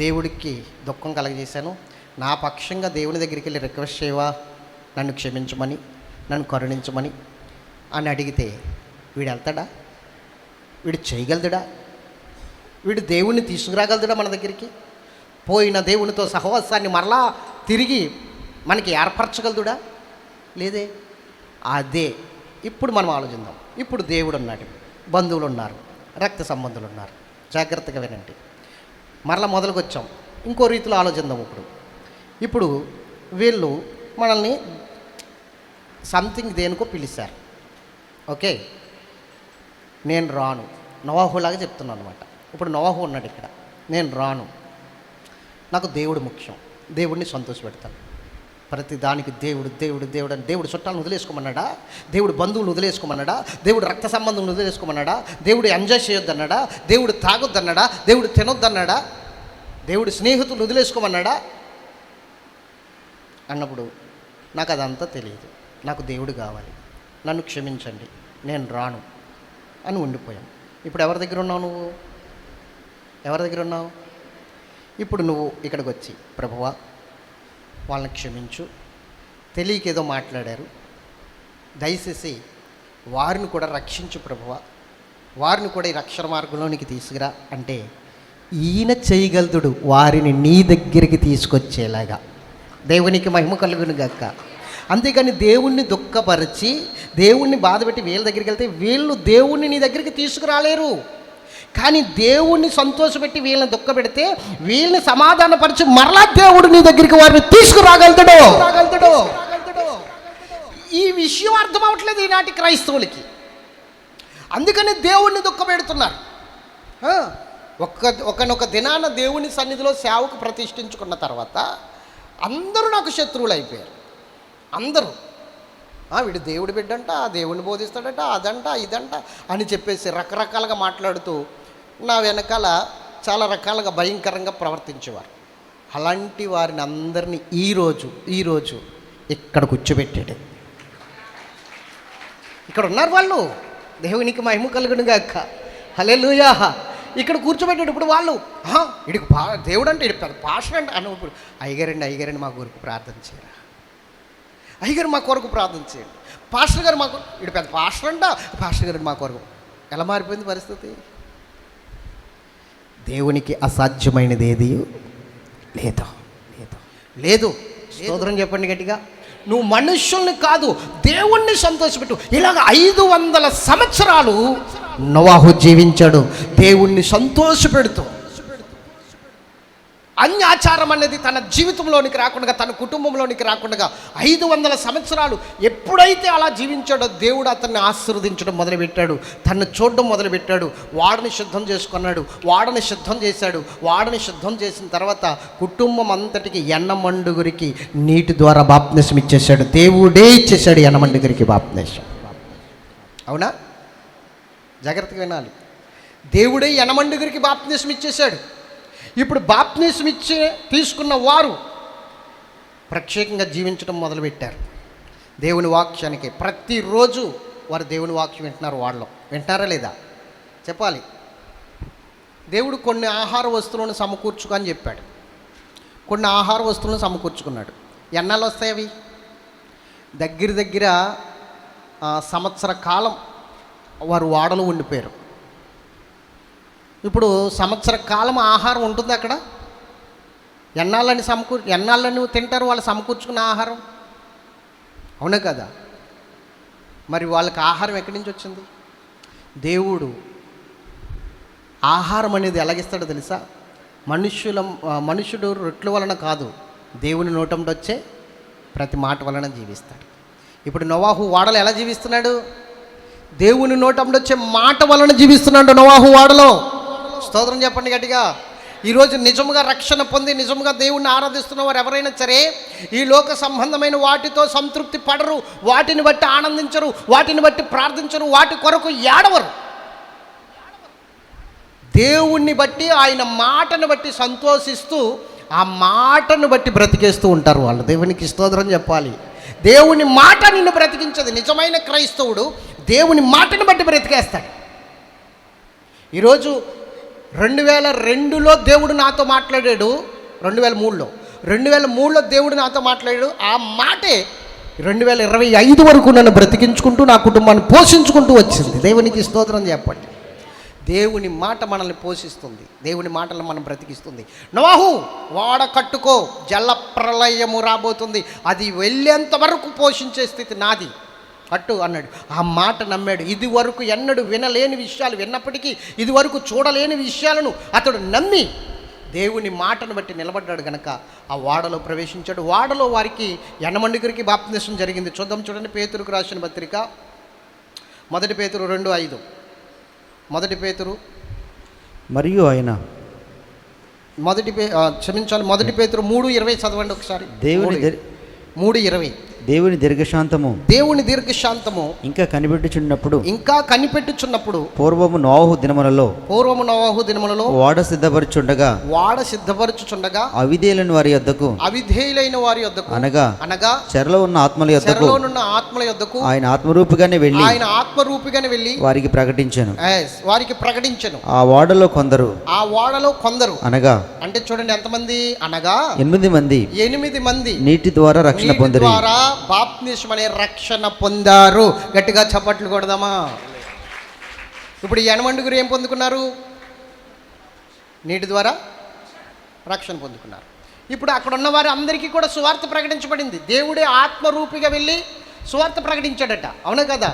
[SPEAKER 1] దేవుడికి దుఃఖం కలగజేశాను, నా పక్షంగా దేవుని దగ్గరికి వెళ్ళి రిక్వెస్ట్ చేయవా, నన్ను క్షమించమని, నన్ను కరుణించమని అని అడిగితే వీడు వెళ్తాడా? వీడు చేయగలదుడా? వీడు దేవుణ్ణి తీసుకురాగలదుడా మన దగ్గరికి? పోయిన దేవునితో సహవాసాన్ని మరలా తిరిగి మనకి ఏర్పరచగలదుడా? లేదే. అదే ఇప్పుడు మనం ఆలోచిద్దాం. ఇప్పుడు దేవుడు ఉన్నాడు, బంధువులు ఉన్నారు, రక్త సంబంధులు ఉన్నారు. జాగ్రత్తగా వినండి. మరలా మొదలుకు వచ్చాం. ఇంకో రీతిలో ఆలోచిద్దాం. ఇప్పుడు వీళ్ళు మనల్ని సంథింగ్ దేనికో పిలిచారు. ఓకే, నేను రాను. నోవాహులాగా చెప్తున్నాను అనమాట. ఇప్పుడు నోవాహు ఉన్నాడు ఇక్కడ. నేను రాను, నాకు దేవుడు ముఖ్యం, దేవుడిని సంతోషపెడతాను. ప్రతి దానికి దేవుడు దేవుడు దేవుడు అని దేవుడు చుట్టాలను వదిలేసుకోమన్నాడా? దేవుడు బంధువులు వదిలేసుకోమన్నాడా? దేవుడు రక్త సంబంధం వదిలేసుకోమన్నాడా? దేవుడు ఎంజాయ్ చేయొద్దన్నాడా? దేవుడు తాగొద్దన్నాడా? దేవుడు తినొద్దన్నాడా? దేవుడు స్నేహితులు వదిలేసుకోమన్నాడా? అన్నప్పుడు నాకు అదంతా తెలియదు, నాకు దేవుడు కావాలి, నన్ను క్షమించండి, నేను రాను అని ఉండిపోయాం. ఇప్పుడు ఎవరి దగ్గర ఉన్నావు? నువ్వు ఎవరి దగ్గర ఉన్నావు? ఇప్పుడు నువ్వు ఇక్కడికి వచ్చి, ప్రభువా వాళ్ళని క్షమించు, తెలియకేదో మాట్లాడారు, దయచేసి వారిని కూడా రక్షించు ప్రభువా, వారిని కూడా ఈ రక్షణ మార్గంలోనికి తీసుకురా అంటే ఈయన చేయగలుగుతాడు వారిని నీ దగ్గరికి తీసుకొచ్చేలాగా. దేవునికి మహిమ కలుగును గాక. అంతేకాని దేవుణ్ణి దుఃఖపరిచి దేవుణ్ణి బాధపెట్టి వీళ్ళ దగ్గరికి వెళ్తే వీళ్ళు దేవుణ్ణి నీ దగ్గరికి తీసుకురాలేరు. కానీ దేవుణ్ణి సంతోషపెట్టి వీళ్ళని దుఃఖపెడితే వీళ్ళని సమాధానపరిచి మరలా దేవుడు నీ దగ్గరికి వారిని తీసుకురాగలుగుతాడు. ఈ విషయం అర్థం అవ్వట్లేదు ఈనాటి క్రైస్తవులకి. అందుకని దేవుణ్ణి దుఃఖపెడుతున్నారు. ఒకనొక దినాన దేవుని సన్నిధిలో సేవకు ప్రతిష్ఠించుకున్న తర్వాత అందరూ నాకు శత్రువులు అయిపోయారు. అందరూ వీడు దేవుడి బిడ్డంట, దేవుడిని బోధిస్తాడట, అదంట ఇదంట అని చెప్పేసి రకరకాలుగా మాట్లాడుతూ నా వెనకాల చాలా రకాలుగా భయంకరంగా ప్రవర్తించేవారు. అలాంటి వారిని అందరినీ ఈరోజు ఇక్కడ కూర్చోబెట్టాడు. ఇక్కడ ఉన్నారు వాళ్ళు. దేవునికి మహిమ కలుగును గాక. హల్లెలూయా. ఇక్కడ కూర్చోబెట్టాడు. ఇప్పుడు వాళ్ళు ఇడికి దేవుడు అంటే ఇడి పాస్టర్ అంటే అని ఇప్పుడు అయ్యగారండి మా కొరకు ప్రార్థన చేయరా, అయ్యగారు మా కొరకు ప్రార్థన చేయండి, పాస్టర్ గారు మాకు ఇటు పెద్ద పాస్టర్ అంట, పాస్టర్ గారు మా కొరకు. ఎలా మారిపోయింది పరిస్థితి? దేవునికి అసాధ్యమైనది ఏది లేదు. స్తోత్రం చెప్పండి గట్టిగా. నువ్వు మనుష్యుల్ని కాదు దేవుణ్ణి సంతోషపెట్టు. ఇలాగ 500 సంవత్సరాలు నోవాహు జీవించాడు దేవుణ్ణి సంతోషపెడుతూ. అన్యాచారం అనేది తన జీవితంలోనికి రాకుండా, తన కుటుంబంలోనికి రాకుండా 500 సంవత్సరాలు ఎప్పుడైతే అలా జీవించాడో దేవుడు అతన్ని ఆశీర్వదించడం మొదలుపెట్టాడు. తను చూడడం మొదలుపెట్టాడు. వాడిని సిద్ధం చేసుకున్నాడు, వాడిని సిద్ధం చేశాడు. వాడిని సిద్ధం చేసిన తర్వాత కుటుంబం అంతటికి ఎన్నమండుగురికి నీటి ద్వారా బాప్తిసం ఇచ్చేశాడు. దేవుడే ఇచ్చేశాడు ఎన్నమండుగురికి బాప్తిసం. అవునా? జాగ్రత్తగా వినాలి. దేవుడే ఎన్నమండుగురికి బాప్తిసం ఇచ్చేశాడు. ఇప్పుడు బాప్తిసం ఇచ్చి తీసుకున్న వారు ప్రత్యేకంగా జీవించడం మొదలుపెట్టారు. దేవుని వాక్యానికి ప్రతిరోజు వారు దేవుని వాక్యం వింటున్నారు. వాళ్ళు వింటారా లేదా చెప్పాలి. దేవుడు కొన్ని ఆహార వస్తువులను సమకూర్చుకో అని చెప్పాడు. కొన్ని ఆహార వస్తువులను సమకూర్చుకున్నాడు. ఎన్నాళ్ళు వస్తాయి అవి? దగ్గర సంవత్సర కాలం వారు వాడలో ఉండిపోయారు. ఇప్పుడు సంవత్సర కాలం ఆహారం ఉంటుంది అక్కడ. ఎన్నాళ్ళని తింటారు వాళ్ళు సమకూర్చుకున్న ఆహారం? అవునా కదా? మరి వాళ్ళకి ఆహారం ఎక్కడి నుంచి వచ్చింది? దేవుడు ఆహారం అనేది ఎలాగిస్తాడో తెలుసా? మనుష్యుడు రొట్టెల వలన కాదు, దేవుని నోటంలో వచ్చే ప్రతి మాట వలన జీవిస్తాడు. ఇప్పుడు నోవాహు వాడలో ఎలా జీవిస్తున్నాడు? దేవుని నోటంలో వచ్చే మాట వలన జీవిస్తున్నాడు నోవాహు వాడలో. స్తోత్రం చెప్పండి గట్టిగా. ఈరోజు నిజముగా రక్షణ పొంది నిజముగా దేవుణ్ణి ఆరాధిస్తున్న వారు ఎవరైనా సరే ఈ లోక సంబంధమైన వాటితో సంతృప్తి పడరు, వాటిని బట్టి ఆనందించరు, వాటిని బట్టి ప్రార్థించరు, వాటి కొరకు ఏడవరు. దేవుణ్ణి బట్టి ఆయన మాటను బట్టి సంతోషిస్తూ ఆ మాటను బట్టి బ్రతికేస్తూ ఉంటారు వాళ్ళు. దేవునికి స్తోత్రం చెప్పాలి. దేవుని మాట నిన్ను బ్రతికించదు. నిజమైన క్రైస్తవుడు దేవుని మాటను బట్టి బ్రతికేస్తాడు. ఈరోజు 2002లో దేవుడు నాతో మాట్లాడాడు. 2003లో దేవుడు నాతో మాట్లాడాడు. ఆ మాటే 2025 వరకు నన్ను బ్రతికించుకుంటూ నా కుటుంబాన్ని పోషించుకుంటూ వచ్చింది. దేవునికి స్తోత్రం చెప్పండి. దేవుని మాట మనల్ని పోషిస్తుంది, దేవుని మాటలను మనం బ్రతికిస్తుంది. నోవాహు వాడ కట్టుకో, జల ప్రళయము రాబోతుంది, అది వెళ్ళేంత వరకు పోషించే స్థితి నాది. అట్టు అన్నాడు. ఆ మాట నమ్మాడు. ఇది వరకు ఎన్నడూ వినలేని విషయాలు విన్నప్పటికీ, ఇది వరకు చూడలేని విషయాలను అతడు నమ్మి దేవుని మాటను బట్టి నిలబడ్డాడు గనక ఆ వాడలో ప్రవేశించాడు. వాడలో వారికి యనమండుగురికి బాప్తిసం జరిగింది. చూడండి, పేతురుకు రాసిన పత్రిక 1 పేతురు 2:5. 1 పేతురు
[SPEAKER 2] మరియు ఆయన
[SPEAKER 1] 1 పేతురు 3:20 చదవండి ఒకసారి. 3:20.
[SPEAKER 2] దేవుని దీర్ఘశాంతము ఇంకా కనిపెట్టుచున్నప్పుడు పూర్వము నోవహు దినములలో వాడ సిద్ధపరచుచుండగా అవిధేయులైన వారి యొద్దకు అనగా చెరలో ఉన్న ఆత్మల యొద్దకు ఆయన ఆత్మరూపిగానే వెళ్ళి వారికి ప్రకటించెను. ఆ వాడలో కొందరు అనగా
[SPEAKER 1] అంటే చూడండి ఎంతమంది, అనగా
[SPEAKER 2] 8
[SPEAKER 1] మంది
[SPEAKER 2] నీటి ద్వారా రక్షణ పొందిరి.
[SPEAKER 1] బాప్తిస్మం అనే రక్షణ పొందారు. గట్టిగా చప్పట్లు కొడదామా? ఇప్పుడు ఈ యనమండుగురు ఏం పొందుకున్నారు? నీటి ద్వారా రక్షణ పొందుకున్నారు. ఇప్పుడు అక్కడ ఉన్న వారు అందరికీ కూడా సువార్త ప్రకటించబడింది. దేవుడే ఆత్మరూపిగా వెళ్ళి సువార్త ప్రకటించాడట. అవునా కదా?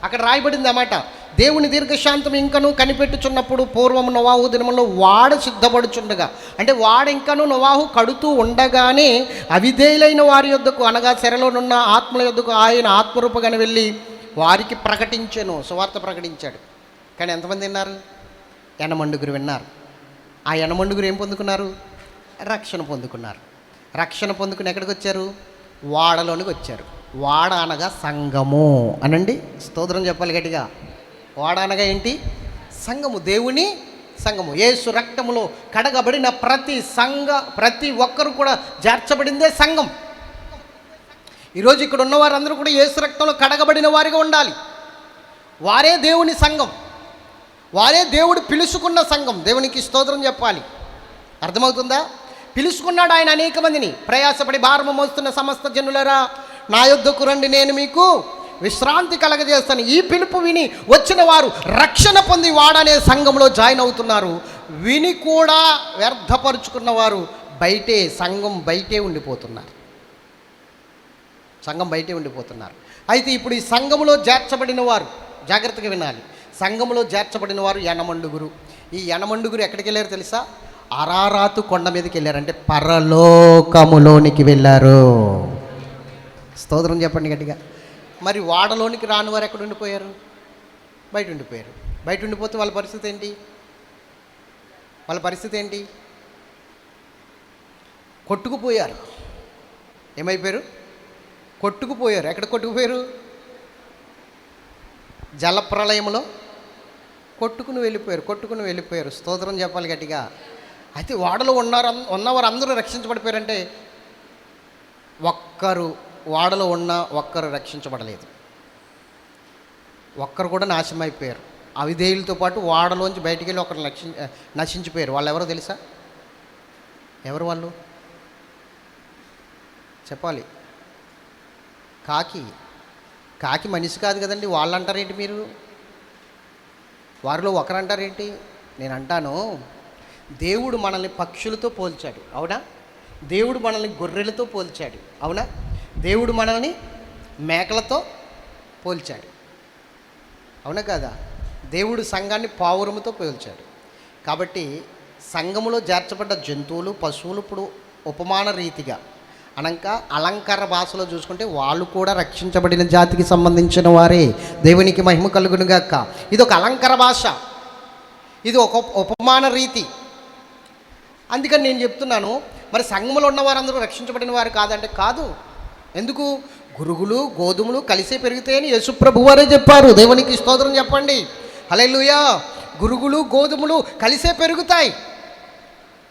[SPEAKER 1] అక్కడ రాయబడింది అన్నమాట. దేవుని దీర్ఘశాంతం ఇంకను కనిపెట్టుచున్నప్పుడు పూర్వము నోవాహు దినములో వాడ సిద్ధపడుచుండగా, అంటే వాడ ఇంకను నోవాహు కడుతూ ఉండగానే అవిధేయులైన వారి యొద్దకు అనగా చెరలోనున్న ఆత్మల యొద్దకు ఆయన ఆత్మరూపగానే వెళ్ళి వారికి ప్రకటించెను. సువార్త ప్రకటించాడు. కానీ ఎంతమంది విన్నారు? 8 విన్నారు. ఆ 8 ఏం పొందుకున్నారు? రక్షణ పొందుకున్నారు. రక్షణ పొందుకుని ఎక్కడికి వచ్చారు? వాడలోనికి వచ్చారు. వాడ అనగా సంఘము అనండి. స్తోత్రం చెప్పాలి గట్టిగా. వాడ అనగా ఏంటి? సంఘము, దేవుని సంఘము. యేసు రక్తములో కడగబడిన ప్రతి ఒక్కరు కూడా చేర్చబడిందే సంఘం. ఈరోజు ఇక్కడ ఉన్న వారందరూ కూడా యేసు రక్తంలో కడగబడిన వారిగా ఉండాలి. వారే దేవుని సంఘం, వారే దేవుడు పిలుచుకున్న సంఘం. దేవునికి స్తోత్రం చెప్పాలి. అర్థమవుతుందా? పిలుచుకున్నాడు ఆయన అనేక మందిని. ప్రయాసపడి భారము మోస్తున్న సమస్త జనులరా నా యొద్దకు రండి, నేను మీకు విశ్రాంతి కలగజేస్తాను. ఈ పిలుపు విని వచ్చిన వారు రక్షణ పొంది వాడనే సంఘంలో జాయిన్ అవుతున్నారు. విని కూడా వ్యర్థపరుచుకున్న వారు సంఘం బయటే ఉండిపోతున్నారు. అయితే ఇప్పుడు ఈ సంఘములో చేర్చబడిన వారు జాగ్రత్తగా వినాలి. సంఘములో చేర్చబడిన వారు 8 ఈ 8 ఎక్కడికి వెళ్ళారు తెలుసా? అరారాతు కొండ మీదకి వెళ్ళారు. అంటే పరలోకములోనికి వెళ్ళారు. స్తోత్రం చెప్పండి గట్టిగా. మరి వాడలోనికి రాని వారు ఎక్కడ ఉండిపోయారు? బయట ఉండిపోయారు. బయట ఉండిపోతే వాళ్ళ పరిస్థితి ఏంటి? కొట్టుకుపోయారు. ఏమైపోయారు? కొట్టుకుపోయారు. ఎక్కడ కొట్టుకుపోయారు? జలప్రలయంలో కొట్టుకుని వెళ్ళిపోయారు. స్తోత్రం చెప్పాలి గట్టిగా. అయితే వాడలో ఉన్నవారు అందరూ రక్షించబడిపోయారంటే వాడలో ఉన్న ఒక్కరు రక్షించబడలేదు. ఒక్కరు కూడా నాశనం అయిపోయారు. అవిధేయులతో పాటు వాడలోంచి బయటికి వెళ్ళి ఒకరు నశించిపోయారు. వాళ్ళు ఎవరో తెలుసా? ఎవరు వాళ్ళు? చెప్పాలి. కాకి మనిషి కాదు కదండి. వాళ్ళు అంటారేంటి? మీరు వారిలో ఒకరు అంటారేంటి? నేను అంటాను, దేవుడు మనల్ని పక్షులతో పోల్చాడు. అవునా? దేవుడు మనల్ని గొర్రెలతో పోల్చాడు. అవునా? దేవుడు మనల్ని మేకలతో పోల్చాడు. అవునా కదా? దేవుడు సంఘాన్ని పావురముతో పోల్చాడు. కాబట్టి సంఘములో చేర్చబడ్డ జంతువులు, పశువులు ఇప్పుడు ఉపమాన రీతిగా అలంకార భాషలో చూసుకుంటే వాళ్ళు కూడా రక్షించబడిన జాతికి సంబంధించిన వారే. దేవునికి మహిమ కలుగునుగాక. ఇది ఒక అలంకార భాష, ఇది ఒక ఉపమాన రీతి. అందుకని నేను చెప్తున్నాను, మరి సంఘములో ఉన్న వారందరూ రక్షించబడిన వారు కాదంటే కాదు. ఎందుకు? గురుగులు గోధుమలు కలిసే పెరుగుతాయని యేసుప్రభు వారే చెప్పారు. దేవునికి స్తోత్రం చెప్పండి. హల్లెలూయా. గురుగులు గోధుమలు కలిసే పెరుగుతాయి.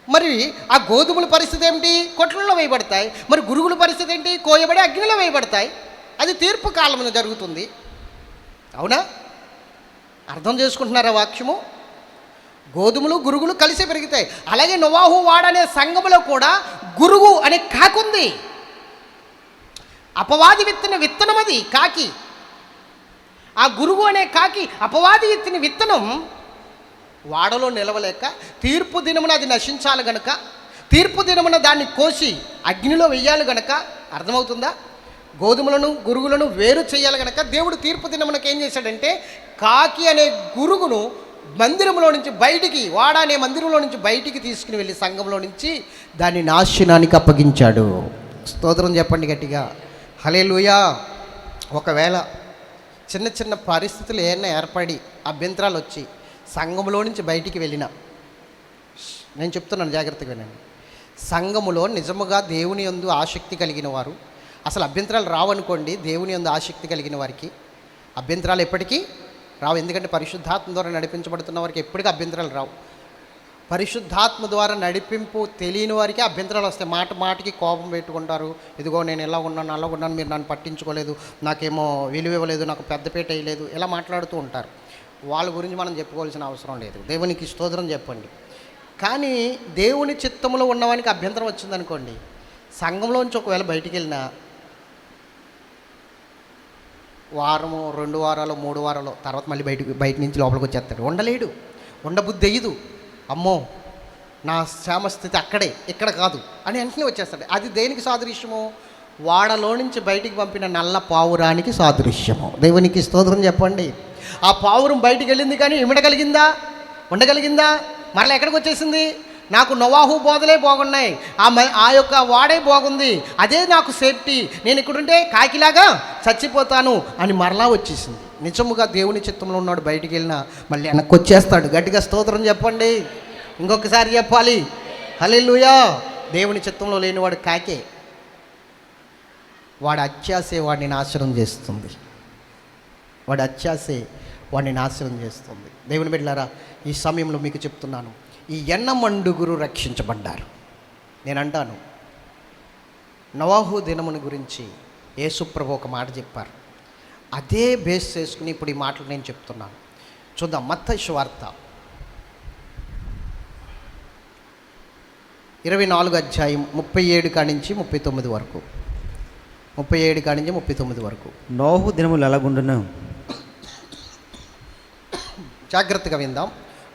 [SPEAKER 1] మరి ఆ గోధుమల పరిస్థితి ఏమిటి? కొట్లలో వేయబడతాయి. మరి గురుగుల పరిస్థితి ఏంటి? కోయబడి అగ్నిలో వేయబడతాయి. అది తీర్పు కాలంలో జరుగుతుంది. అవునా? అర్థం చేసుకుంటున్నారా వాక్యము? గోధుమలు గురుగులు కలిసే పెరుగుతాయి. అలాగే నోవాహు వాడనే సంఘములో కూడా గురుగు అనే కాకుంది. అపవాది విత్తన విత్తనం అది కాకి. ఆ గురుగు అనే కాకి అపవాది విత్తిన విత్తనం వాడలో నిలవలేక తీర్పు దినమున అది నశించాలి గనక, తీర్పు దినమున దాన్ని కోసి అగ్నిలో వెయ్యాలి గనక, అర్థమవుతుందా? గోధుమలను గురుగులను వేరు చేయాలి కనుక దేవుడు తీర్పు దినమునకు ఏం చేశాడంటే కాకి అనే గురుగును మందిరంలో నుంచి బయటికి, వాడ అనే మందిరంలో నుంచి బయటికి తీసుకుని వెళ్ళి సంఘంలో నుంచి దాన్ని నాశనానికి అప్పగించాడు. స్తోత్రం చెప్పండి గట్టిగా, హల్లెలూయా. ఒకవేళ చిన్న చిన్న పరిస్థితులు ఏమైనా ఏర్పడి అభ్యంతరాలు వచ్చి సంఘములో నుంచి బయటికి వెళ్ళినా, నేను చెప్తున్నాను జాగ్రత్తగా వినండి, సంఘములో నిజముగా దేవుని యందు ఆసక్తి కలిగిన వారు, అసలు అభ్యంతరాలు రావనుకోండి, దేవుని యందు ఆసక్తి కలిగిన వారికి అభ్యంతరాలు ఎప్పటికీ రావు. ఎందుకంటే పరిశుద్ధాత్మ ద్వారా నడిపించబడుతున్న వారికి ఎప్పటికీ అభ్యంతరాలు రావు. పరిశుద్ధాత్మ ద్వారా నడిపింపు తెలియని వారికి అభ్యంతరాలు వస్తాయి. మాట మాటికి కోపం పెట్టుకుంటారు. ఇదిగో నేను ఎలా ఉన్నాను అలా ఉన్నాను, మీరు నన్ను పట్టించుకోలేదు, నాకేమో విలువ ఇవ్వలేదు, నాకు పెద్దపీట వేయలేదు, ఇలా మాట్లాడుతూ ఉంటారు. వాళ్ళ గురించి మనం చెప్పుకోవాల్సిన అవసరం లేదు. దేవునికి స్తోత్రం చెప్పండి. కానీ దేవుని చిత్తంలో ఉన్నవానికి అభ్యంతరం వచ్చిందనుకోండి, సంఘంలోంచి ఒకవేళ బయటికి వెళ్ళినా వారము 2 వారాలు 3 వారాలు తర్వాత మళ్ళీ బయట నుంచి లోపలికి వచ్చేస్తాడు. ఉండలేడు, ఉండబుద్ధి అయ్యదు. అమ్మో నా క్షేమస్థితి అక్కడే ఇక్కడ కాదు అని వెంటనే వచ్చేస్తాడు. అది దేనికి సాదృశ్యము? వాడలో నుంచి బయటికి పంపిన నల్ల పావురానికి సాదృశ్యము. దేవునికి స్తోత్రం చెప్పండి. ఆ పావురం బయటికి వెళ్ళింది కానీ ఇమిడగలిగిందా? ఉండగలిగిందా? మరలా ఎక్కడికి వచ్చేసింది? నాకు నోవాహు బోధలే బాగున్నాయి, ఆ యొక్క వాడే బాగుంది, అదే నాకు సేఫ్టీ, నేను ఇక్కడుంటే కాకిలాగా చచ్చిపోతాను అని మరలా వచ్చేసింది. నిజముగా దేవుని చిత్తంలో ఉన్నాడు బయటికి వెళ్ళినా మళ్ళీ వెనక్కి వచ్చేస్తాడు. గట్టిగా స్తోత్రం చెప్పండి. ఇంకొకసారి చెప్పాలి, హల్లెలూయా. దేవుని చిత్తంలో లేనివాడు కాకే. వాడి అత్యాసే వాడిని నాశనం చేస్తుంది. వాడి అత్యాసే వాడిని నాశనం చేస్తుంది. దేవుని బిడ్డలారా, ఈ సమయంలో మీకు చెప్తున్నాను, ఈ ఎన్నమండుగురు రక్షించబడ్డారు. నేను అంటాను, నోవాహు దినముని గురించి యేసుప్రభు ఒక మాట చెప్పారు. అదే బేస్ చేసుకుని ఇప్పుడు ఈ మాటలు నేను చెప్తున్నాను. చూద్దాం, మత్తయి సువార్త 24 అధ్యాయం 37 కాడి నుంచి 39 వరకు. 37 కాడి నుంచి 39 వరకు.
[SPEAKER 2] నోహు దినములు ఎలాగుండును?
[SPEAKER 1] జాగ్రత్తగా విందాం.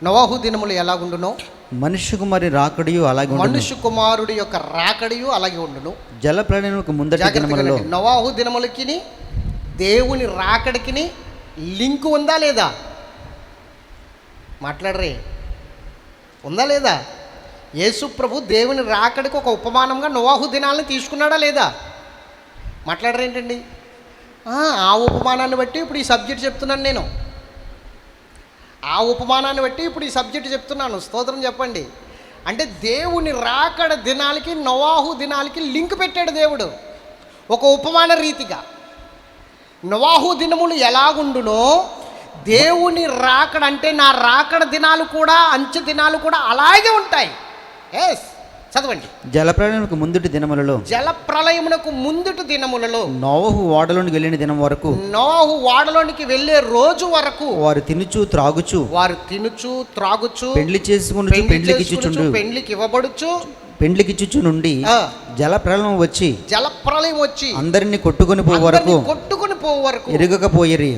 [SPEAKER 1] నోవాహు దినములు ఎలాగుండునో
[SPEAKER 2] మనుష్య కుమారి రాకడియు అలాగే,
[SPEAKER 1] మనుష్య కుమారుడి యొక్క రాకడియు అలాగే ఉండును.
[SPEAKER 2] జల ప్రళయమునకు ముందటి దినములలో.
[SPEAKER 1] నోవాహు దినములకి దేవుని రాకడికి లింకు ఉందా లేదా? మాట్లాడరే, ఉందా లేదా? యేసు ప్రభు దేవుని రాకడికి ఒక ఉపమానంగా నోవాహు దినాలను తీసుకున్నాడా లేదా? మాట్లాడరేంటండి? ఆ ఉపమానాన్ని బట్టి ఇప్పుడు ఈ సబ్జెక్ట్ చెప్తున్నాను నేను. ఆ ఉపమానాన్ని బట్టి ఇప్పుడు ఈ సబ్జెక్ట్ చెప్తున్నాను. స్తోత్రం చెప్పండి. అంటే దేవుని రాకడ దినాలకి నోవాహు దినాలకి లింక్ పెట్టాడు దేవుడు ఒక ఉపమాన రీతిగా. నోవాహు దినములు ఎలాగుండునో దేవుని రాకడ అంటే నా రాకడ దినాలు కూడా, అంచె దినాలు కూడా అలాగే ఉంటాయి. ఎస్, చదవండి.
[SPEAKER 2] జలప్రళయమునకు ముందుటి దినములలో,
[SPEAKER 1] జలప్రళయమునకు ముందుటి దినములలో,
[SPEAKER 2] నోవహు ఓడలోనికి వెళ్ళిన దినం వరకు,
[SPEAKER 1] నోవహు ఓడలోనికి వెళ్ళే రోజు వరకు
[SPEAKER 2] వారు తినుచు త్రాగుచు
[SPEAKER 1] పెండ్లి చేసుకుని పెండ్లికి ఇవ్వబడుచు
[SPEAKER 2] పెండ్లికిచ్చుచు నుండి జలప్రళయం వచ్చి అందరిని కొట్టుకొని పో వరకు
[SPEAKER 1] వెరగకపోయిరి.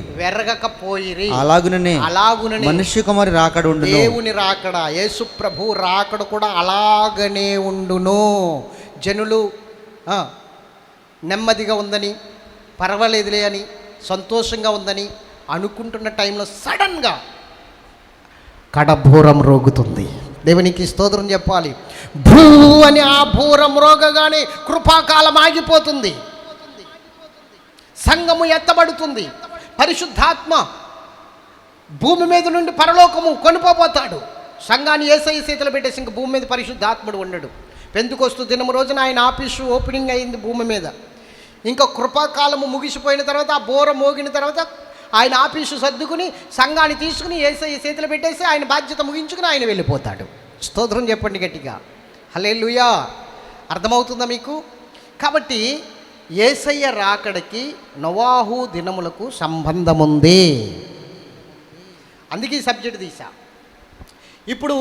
[SPEAKER 2] అలాగుననే మనుష్య కుమారి రాకడ ఉండును.
[SPEAKER 1] దేవుని రాకడ, యేసు ప్రభు రాకడ కూడా అలాగనే ఉండును. జనులు నెమ్మదిగా ఉందని, పర్వాలేదులే అని, సంతోషంగా ఉందని అనుకుంటున్న టైంలో సడన్గా కడభూరం రోగుతుంది. దేవునికి స్తోత్రం చెప్పాలి. భూ అని ఆ భూరం రోగగానే కృపాకాలం ఆగిపోతుంది, సంఘము ఎత్తబడుతుంది, పరిశుద్ధాత్మ భూమి మీద నుండి పరలోకము కొనిపోతాడు. సంఘాన్ని యేసయ్య చేతిలో పెట్టేసి ఇంక భూమి మీద పరిశుద్ధాత్ముడు ఉండడు. పెంతెకొస్తు దినము రోజున ఆయన ఆఫీసు ఓపెనింగ్ అయింది భూమి మీద. ఇంకా కృపాకాలము ముగిసిపోయిన తర్వాత, ఆ బోర మోగిన తర్వాత ఆయన ఆఫీసు సర్దుకుని సంఘాన్ని తీసుకుని యేసయ్య చేతిలో పెట్టేసి ఆయన బాధ్యత ముగించుకుని ఆయన వెళ్ళిపోతాడు. స్తోత్రం చెప్పండి గట్టిగా, హల్లెలూయా. అర్థమవుతుందా మీకు? కాబట్టి యేసయ్య రాకడికి నోవాహు దినములకు సంబంధం ఉంది. అందుకే ఈ సబ్జెక్ట్ తీసా. ఇప్పుడు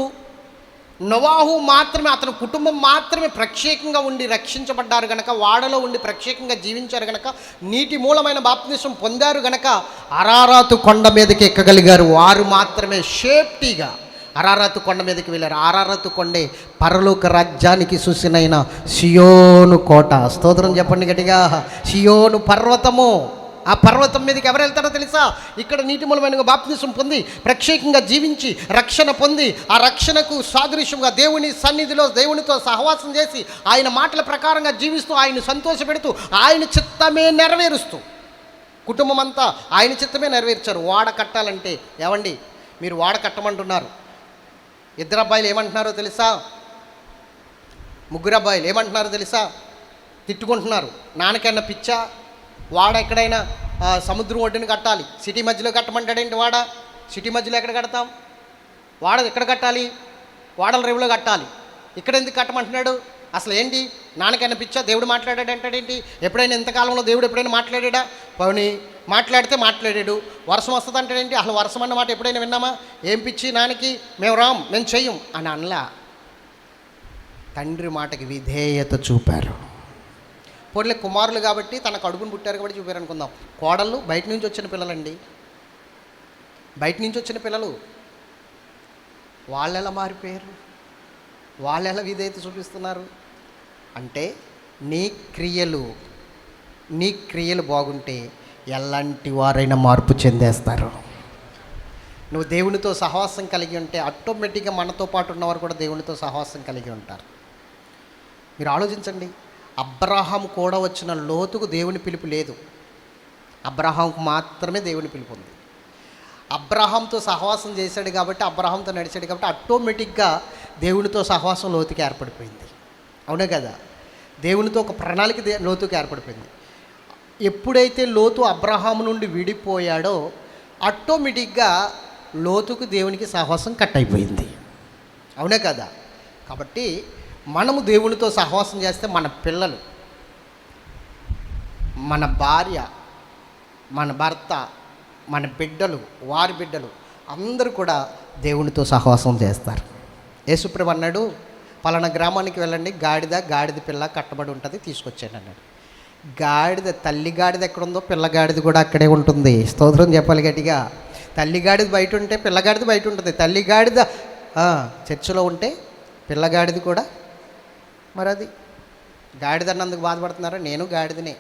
[SPEAKER 1] నోవాహు మాత్రమే, అతని కుటుంబం మాత్రమే ప్రత్యేకంగా ఉండి రక్షించబడ్డారు గనక, వాడలో ఉండి ప్రత్యేకంగా జీవించారు గనక, నీటి మూలమైన బాప్తిసం పొందారు గనక అరారాతు కొండ మీదకి ఎక్కగలిగారు. వారు మాత్రమే సేఫ్టీగా అరారతు కొండ మీదకి వెళ్ళారు. అరారతు కొండే పరలోక రాజ్యానికి సూచనైన సియోను కోట. స్తోత్రం చెప్పండి గట్టిగా. సియోను పర్వతము. ఆ పర్వతం మీదకి ఎవరు వెళ్తారో తెలుసా? ఇక్కడ నీటి మూలమైన బాప్తిసం పొంది ప్రత్యేకంగా జీవించి రక్షణ పొంది ఆ రక్షణకు సాదృశ్యంగా దేవుని సన్నిధిలో దేవునితో సహవాసం చేసి ఆయన మాటల ప్రకారంగా జీవిస్తూ ఆయన సంతోషపెడుతూ ఆయన చిత్తమే నెరవేరుస్తూ కుటుంబం అంతా ఆయన చిత్తమే నెరవేర్చారు. వాడ కట్టాలంటే ఏమండి మీరు వాడ కట్టమంటున్నారు. ఇద్దరు అబ్బాయిలు ఏమంటున్నారో తెలుసా? ముగ్గురు అబ్బాయిలు ఏమంటున్నారో తెలుసా? తిట్టుకుంటున్నారు. నాన్నకన్నా పిచ్చా, వాడ ఎక్కడైనా సముద్రం ఒడ్డుని కట్టాలి, సిటీ మధ్యలో కట్టమంటాడేంటి? వాడ సిటీ మధ్యలో ఎక్కడ కడతాం? వాడ ఎక్కడ కట్టాలి? వాడల రేవులో కట్టాలి. ఇక్కడ ఎందుకు కట్టమంటున్నాడు? అసలు ఏంటి? నాన్నకన్నా పిచ్చా, దేవుడు మాట్లాడాడు అంటాడేంటి? ఎప్పుడైనా ఇంతకాలంలో దేవుడు ఎప్పుడైనా మాట్లాడాడా? పోనీ మాట్లాడితే మాట్లాడాడు. వర్షం వస్తుంది అంటాడేంటి? అసలు వర్షం అన్న మాట ఎప్పుడైనా విన్నామా? ఏం పిచ్చి నాన్నకి, మేము రాం, మేము చెయ్యం అని అనలా. తండ్రి మాటకి విధేయత చూపారు. పోలే కుమారులు కాబట్టి తన కడుపును పుట్టారు కాబట్టి చూపారు అనుకుందాం. కోడళ్ళు బయట నుంచి వచ్చిన పిల్లలండి, బయట నుంచి వచ్చిన పిల్లలు. వాళ్ళెలా మారిపోయారు? వాళ్ళెలా విధేయత చూపిస్తున్నారు? అంటే నీ క్రియలు బాగుంటే ఎలాంటి వారైనా మార్పు చెందేస్తారు. నువ్వు దేవునితో సహవాసం కలిగి ఉంటే ఆటోమేటిక్గా మనతో పాటు ఉన్నవారు కూడా దేవునితో సహవాసం కలిగి ఉంటారు. మీరు ఆలోచించండి. అబ్రహాం కూడా వచ్చిన లోతుకు దేవుని పిలుపు లేదు. అబ్రహాంకు మాత్రమే దేవుని పిలుపు ఉంది. అబ్రహాంతో సహవాసం చేశాడు కాబట్టి, అబ్రహాంతో నడిచాడు కాబట్టి ఆటోమేటిక్గా దేవునితో సహవాసం లోతుకి ఏర్పడిపోయింది. అవునే కదా? దేవునితో ఒక ప్రణాళిక లోతుకి ఏర్పడిపోయింది. ఎప్పుడైతే లోతు అబ్రహాము నుండి విడిపోయాడో ఆటోమేటిక్గా లోతుకు దేవునికి సహవాసం కట్ అయిపోయింది. అవునే కదా? కాబట్టి మనము దేవునితో సహవాసం చేస్తే మన పిల్లలు, మన భార్య, మన భర్త, మన బిడ్డలు, వారి బిడ్డలు అందరూ కూడా దేవునితో సహవాసం చేస్తారు. యేసుప్రభు అన్నాడు, పలానా గ్రామానికి వెళ్ళండి, గాడిద పిల్ల కట్టబడి ఉంటుంది, తీసుకొచ్చాను అన్నాడు. తల్లి గాడిద ఎక్కడుందో పిల్లగాడిది కూడా అక్కడే ఉంటుంది. స్తోత్రం చెప్పాలి గట్టిగా. తల్లి గాడిద బయట ఉంటే పిల్లగాడిద బయట ఉంటుంది. తల్లి గాడిద చర్చిలో ఉంటే పిల్లగాడిది కూడా మరి అది గాడిద అన్నందుకు బాధపడుతున్నారా? నేను గాడిదనే,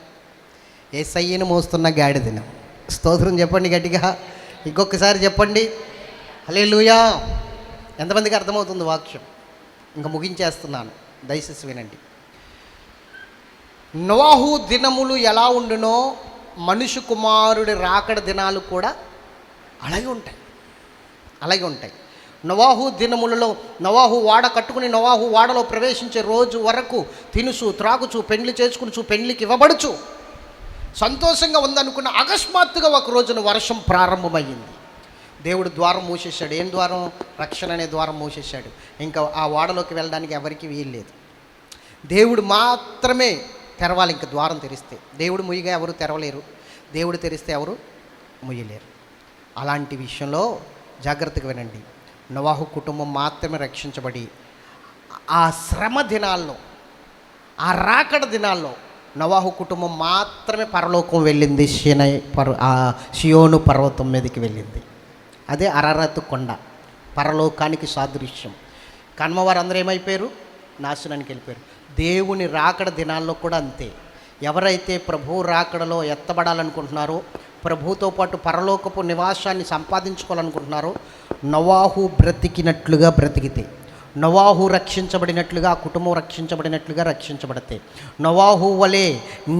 [SPEAKER 1] యేసయ్యను మోస్తున్న గాడిదను. స్తోత్రం చెప్పండి గట్టిగా. ఇంకొకసారి చెప్పండి హల్లెలూయా. ఎంతమందికి అర్థమవుతుంది వాక్యం? ఇంకా ముగించేస్తున్నాను, దయచేసి వినండి. నోవాహు దినములు ఎలా ఉండునో మనుష్య కుమారుడి రాకడ దినాలు కూడా అలాగే ఉంటాయి. నోవాహు దినములలో నోవాహు వాడ కట్టుకుని నోవాహు వాడలో ప్రవేశించే రోజు వరకు తినుచు త్రాగుచు పెండ్లి చేసుకునిచు పెండ్లికి ఇవ్వబడుచు సంతోషంగా ఉందనుకున్న అకస్మాత్తుగా ఒక రోజున వర్షం ప్రారంభమయ్యింది. దేవుడు ద్వారం మూసేశాడు. ఏం ద్వారం? రక్షణ అనే ద్వారం మూసేశాడు. ఇంకా ఆ వాడలోకి వెళ్ళడానికి ఎవరికి వీల్లేదు. దేవుడు మాత్రమే తెరవాలి. ఇంకా ద్వారం తెరిస్తే దేవుడు ముయ్యగా ఎవరు తెరవలేరు, దేవుడు తెరిస్తే ఎవరు ముయ్యలేరు. అలాంటి విషయంలో జాగ్రత్తగా వినండి. నోవాహు కుటుంబం మాత్రమే రక్షించబడి ఆ శ్రమ దినాల్లో, ఆ రాకడ దినాల్లో నోవాహు కుటుంబం మాత్రమే పరలోకం వెళ్ళింది. సియోను పర్వతం మీదకి వెళ్ళింది. అదే అరారతు కొండ, పరలోకానికి సాదృశ్యం. కన్మవారు అందరూ ఏమైపోయారు? నాశనానికి వెళ్ళిపోయారు. దేవుని రాకడ దినాల్లో కూడా అంతే. ఎవరైతే ప్రభువు రాకడలో ఎత్తబడాలనుకుంటున్నారో, ప్రభువుతో పాటు పరలోకపు నివాసాన్ని సంపాదించుకోవాలనుకుంటున్నారో, నోవాహు బ్రతికినట్లుగా బ్రతికితే, నోవాహు రక్షించబడినట్లుగా ఆ కుటుంబం రక్షించబడినట్లుగా రక్షించబడితే, నోవాహు వలె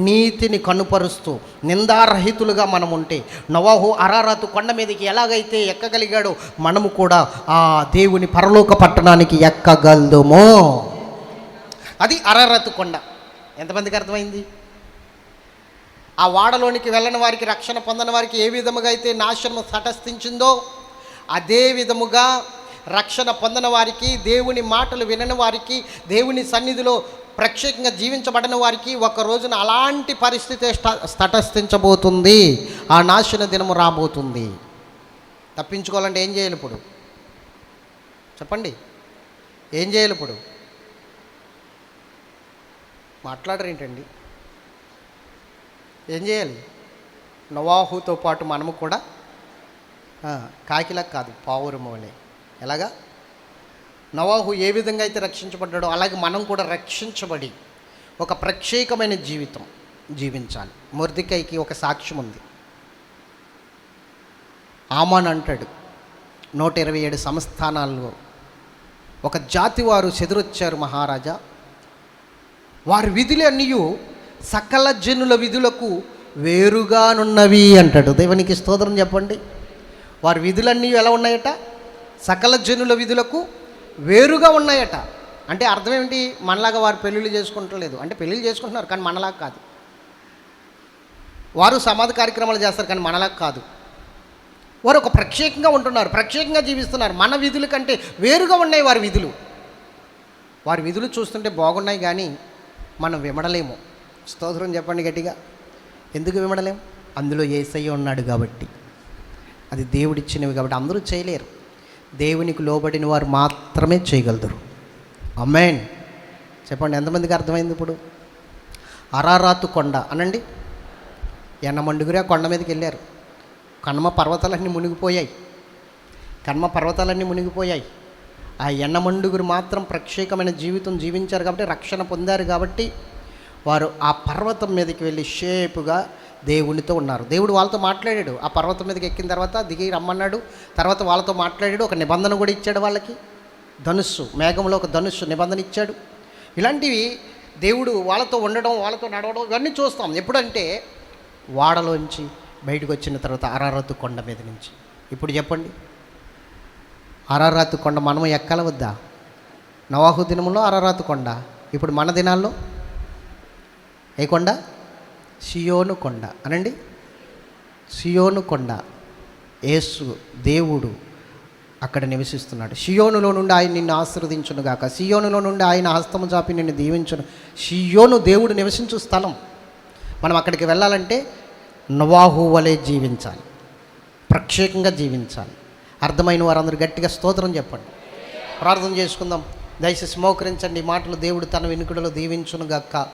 [SPEAKER 1] నీతిని కనుపరుస్తూ నిందారహితులుగా మనం ఉంటే, నోవాహు అరారతు కొండ మీదకి ఎలాగైతే ఎక్కగలిగాడో మనము కూడా ఆ దేవుని పరలోక పట్టణానికి ఎక్కగలదుమో. అది అరారతు కొండ. ఎంతమందికి అర్థమైంది? ఆ వాడలోనికి వెళ్ళని వారికి, రక్షణ పొందని వారికి ఏ విధముగా అయితే నాశనం తటస్థించిందో అదే విధముగా రక్షణ పొందిన వారికి, దేవుని మాటలు వినని వారికి, దేవుని సన్నిధిలో ప్రత్యేకంగా జీవించబడిన వారికి ఒక రోజున అలాంటి పరిస్థితి తటస్థించబోతుంది. ఆ నాశన దినము రాబోతుంది. తప్పించుకోవాలంటే ఏం చేయాలి ఇప్పుడు? చెప్పండి, ఏం చేయాలి ఇప్పుడు? మాట్లాడరేంటండి? ఏం చేయాలి? నోవాహుతో పాటు మనము కూడా కాకిలా కాదు, పావురము వలె ఎలాగా నోవాహు ఏ విధంగా అయితే రక్షించబడ్డాడో అలాగే మనం కూడా రక్షించబడి ఒక ప్రత్యేకమైన జీవితం జీవించాలి. మొర్దెకైకి ఒక సాక్ష్యం ఉంది. ఆమాన్ అంటాడు, 127 సంస్థానాల్లో ఒక జాతి వారు చెదురొచ్చారు మహారాజా, వారి విధులన్నీ సకల జనుల విధులకు వేరుగానున్నవి అంటాడు. దేవునికి స్తోత్రం చెప్పండి. వారి విధులన్నీ ఎలా ఉన్నాయట? సకల జనుల విధులకు వేరుగా ఉన్నాయట. అంటే అర్థం ఏమిటి? మనలాగా వారు పెళ్ళిళ్ళు చేసుకుంటలేదు అంటే పెళ్ళిళ్ళు చేసుకుంటున్నారు కానీ మనలాగా కాదు. వారు సమాధి కార్యక్రమాలు చేస్తారు కానీ మనలాగా కాదు. వారు ఒక ప్రత్యేకంగా ఉంటున్నారు, ప్రత్యేకంగా జీవిస్తున్నారు. మన విధుల కంటే వేరుగా ఉన్నాయి వారి విధులు. వారి విధులు చూస్తుంటే బాగున్నాయి కానీ మనం విమడలేము. స్తోత్రం చెప్పండి గట్టిగా. ఎందుకు విమడలేము? అందులో యేసయ్య ఉన్నాడు కాబట్టి. అది దేవుడిచ్చినవి కాబట్టి అందరూ చేయలేరు. దేవునికి లోబడిన వారు మాత్రమే చేయగలుగుతారు. ఆమేన్ చెప్పండి. ఎంతమందికి అర్థమైంది ఇప్పుడు? అరారాతు కొండ అనండి. ఎన్నమండుగురే కొండ మీదకి వెళ్ళారు. కన్మ పర్వతాలన్నీ మునిగిపోయాయి. ఆ ఎన్నమండుగురు మాత్రం ప్రత్యేకమైన జీవితం జీవించారు కాబట్టి, రక్షణ పొందారు కాబట్టి వారు ఆ పర్వతం మీదకి వెళ్ళి షేపుగా దేవునితో ఉన్నారు. దేవుడు వాళ్ళతో మాట్లాడాడు. ఆ పర్వతం మీదకి ఎక్కిన తర్వాత దిగి రమ్మన్నాడు. తర్వాత వాళ్ళతో మాట్లాడాడు. ఒక నిబంధన కూడా ఇచ్చాడు వాళ్ళకి. ధనుస్సు, మేఘంలో ఒక ధనుస్సు నిబంధన ఇచ్చాడు. ఇలాంటివి దేవుడు వాళ్ళతో ఉండడం, వాళ్ళతో నడవడం ఇవన్నీ చూస్తాం. ఎప్పుడంటే వాడలోంచి బయటకు వచ్చిన తర్వాత అరారాతు కొండ మీద నుంచి. ఇప్పుడు చెప్పండి, అరారాతు కొండ మనం ఎక్కాల వద్దా? నోవాహు దినంలో అరారాతు కొండ. ఇప్పుడు మన దినాల్లో ఏ కొండ? సియోను కొండ అనండి. సియోను కొండ. యేసు దేవుడు అక్కడ నివసిస్తున్నాడు. సియోనులో నుండి ఆయన నిన్ను ఆశీర్వదించునుగాక. సియోనులో నుండి ఆయన హస్తము చాపి నిన్ను దీవించును. సియోను దేవుడు నివసించు స్థలం. మనం అక్కడికి వెళ్ళాలంటే నోవాహు వలె జీవించాలి, ప్రత్యేకంగా జీవించాలి. అర్థమైన వారందరూ గట్టిగా స్తోత్రం చెప్పండి. ప్రార్థన చేసుకుందాం. దయచేసి మోకరించండి. ఈ మాటలు దేవుడు తన వినుకుడిలో దీవించునుగాక.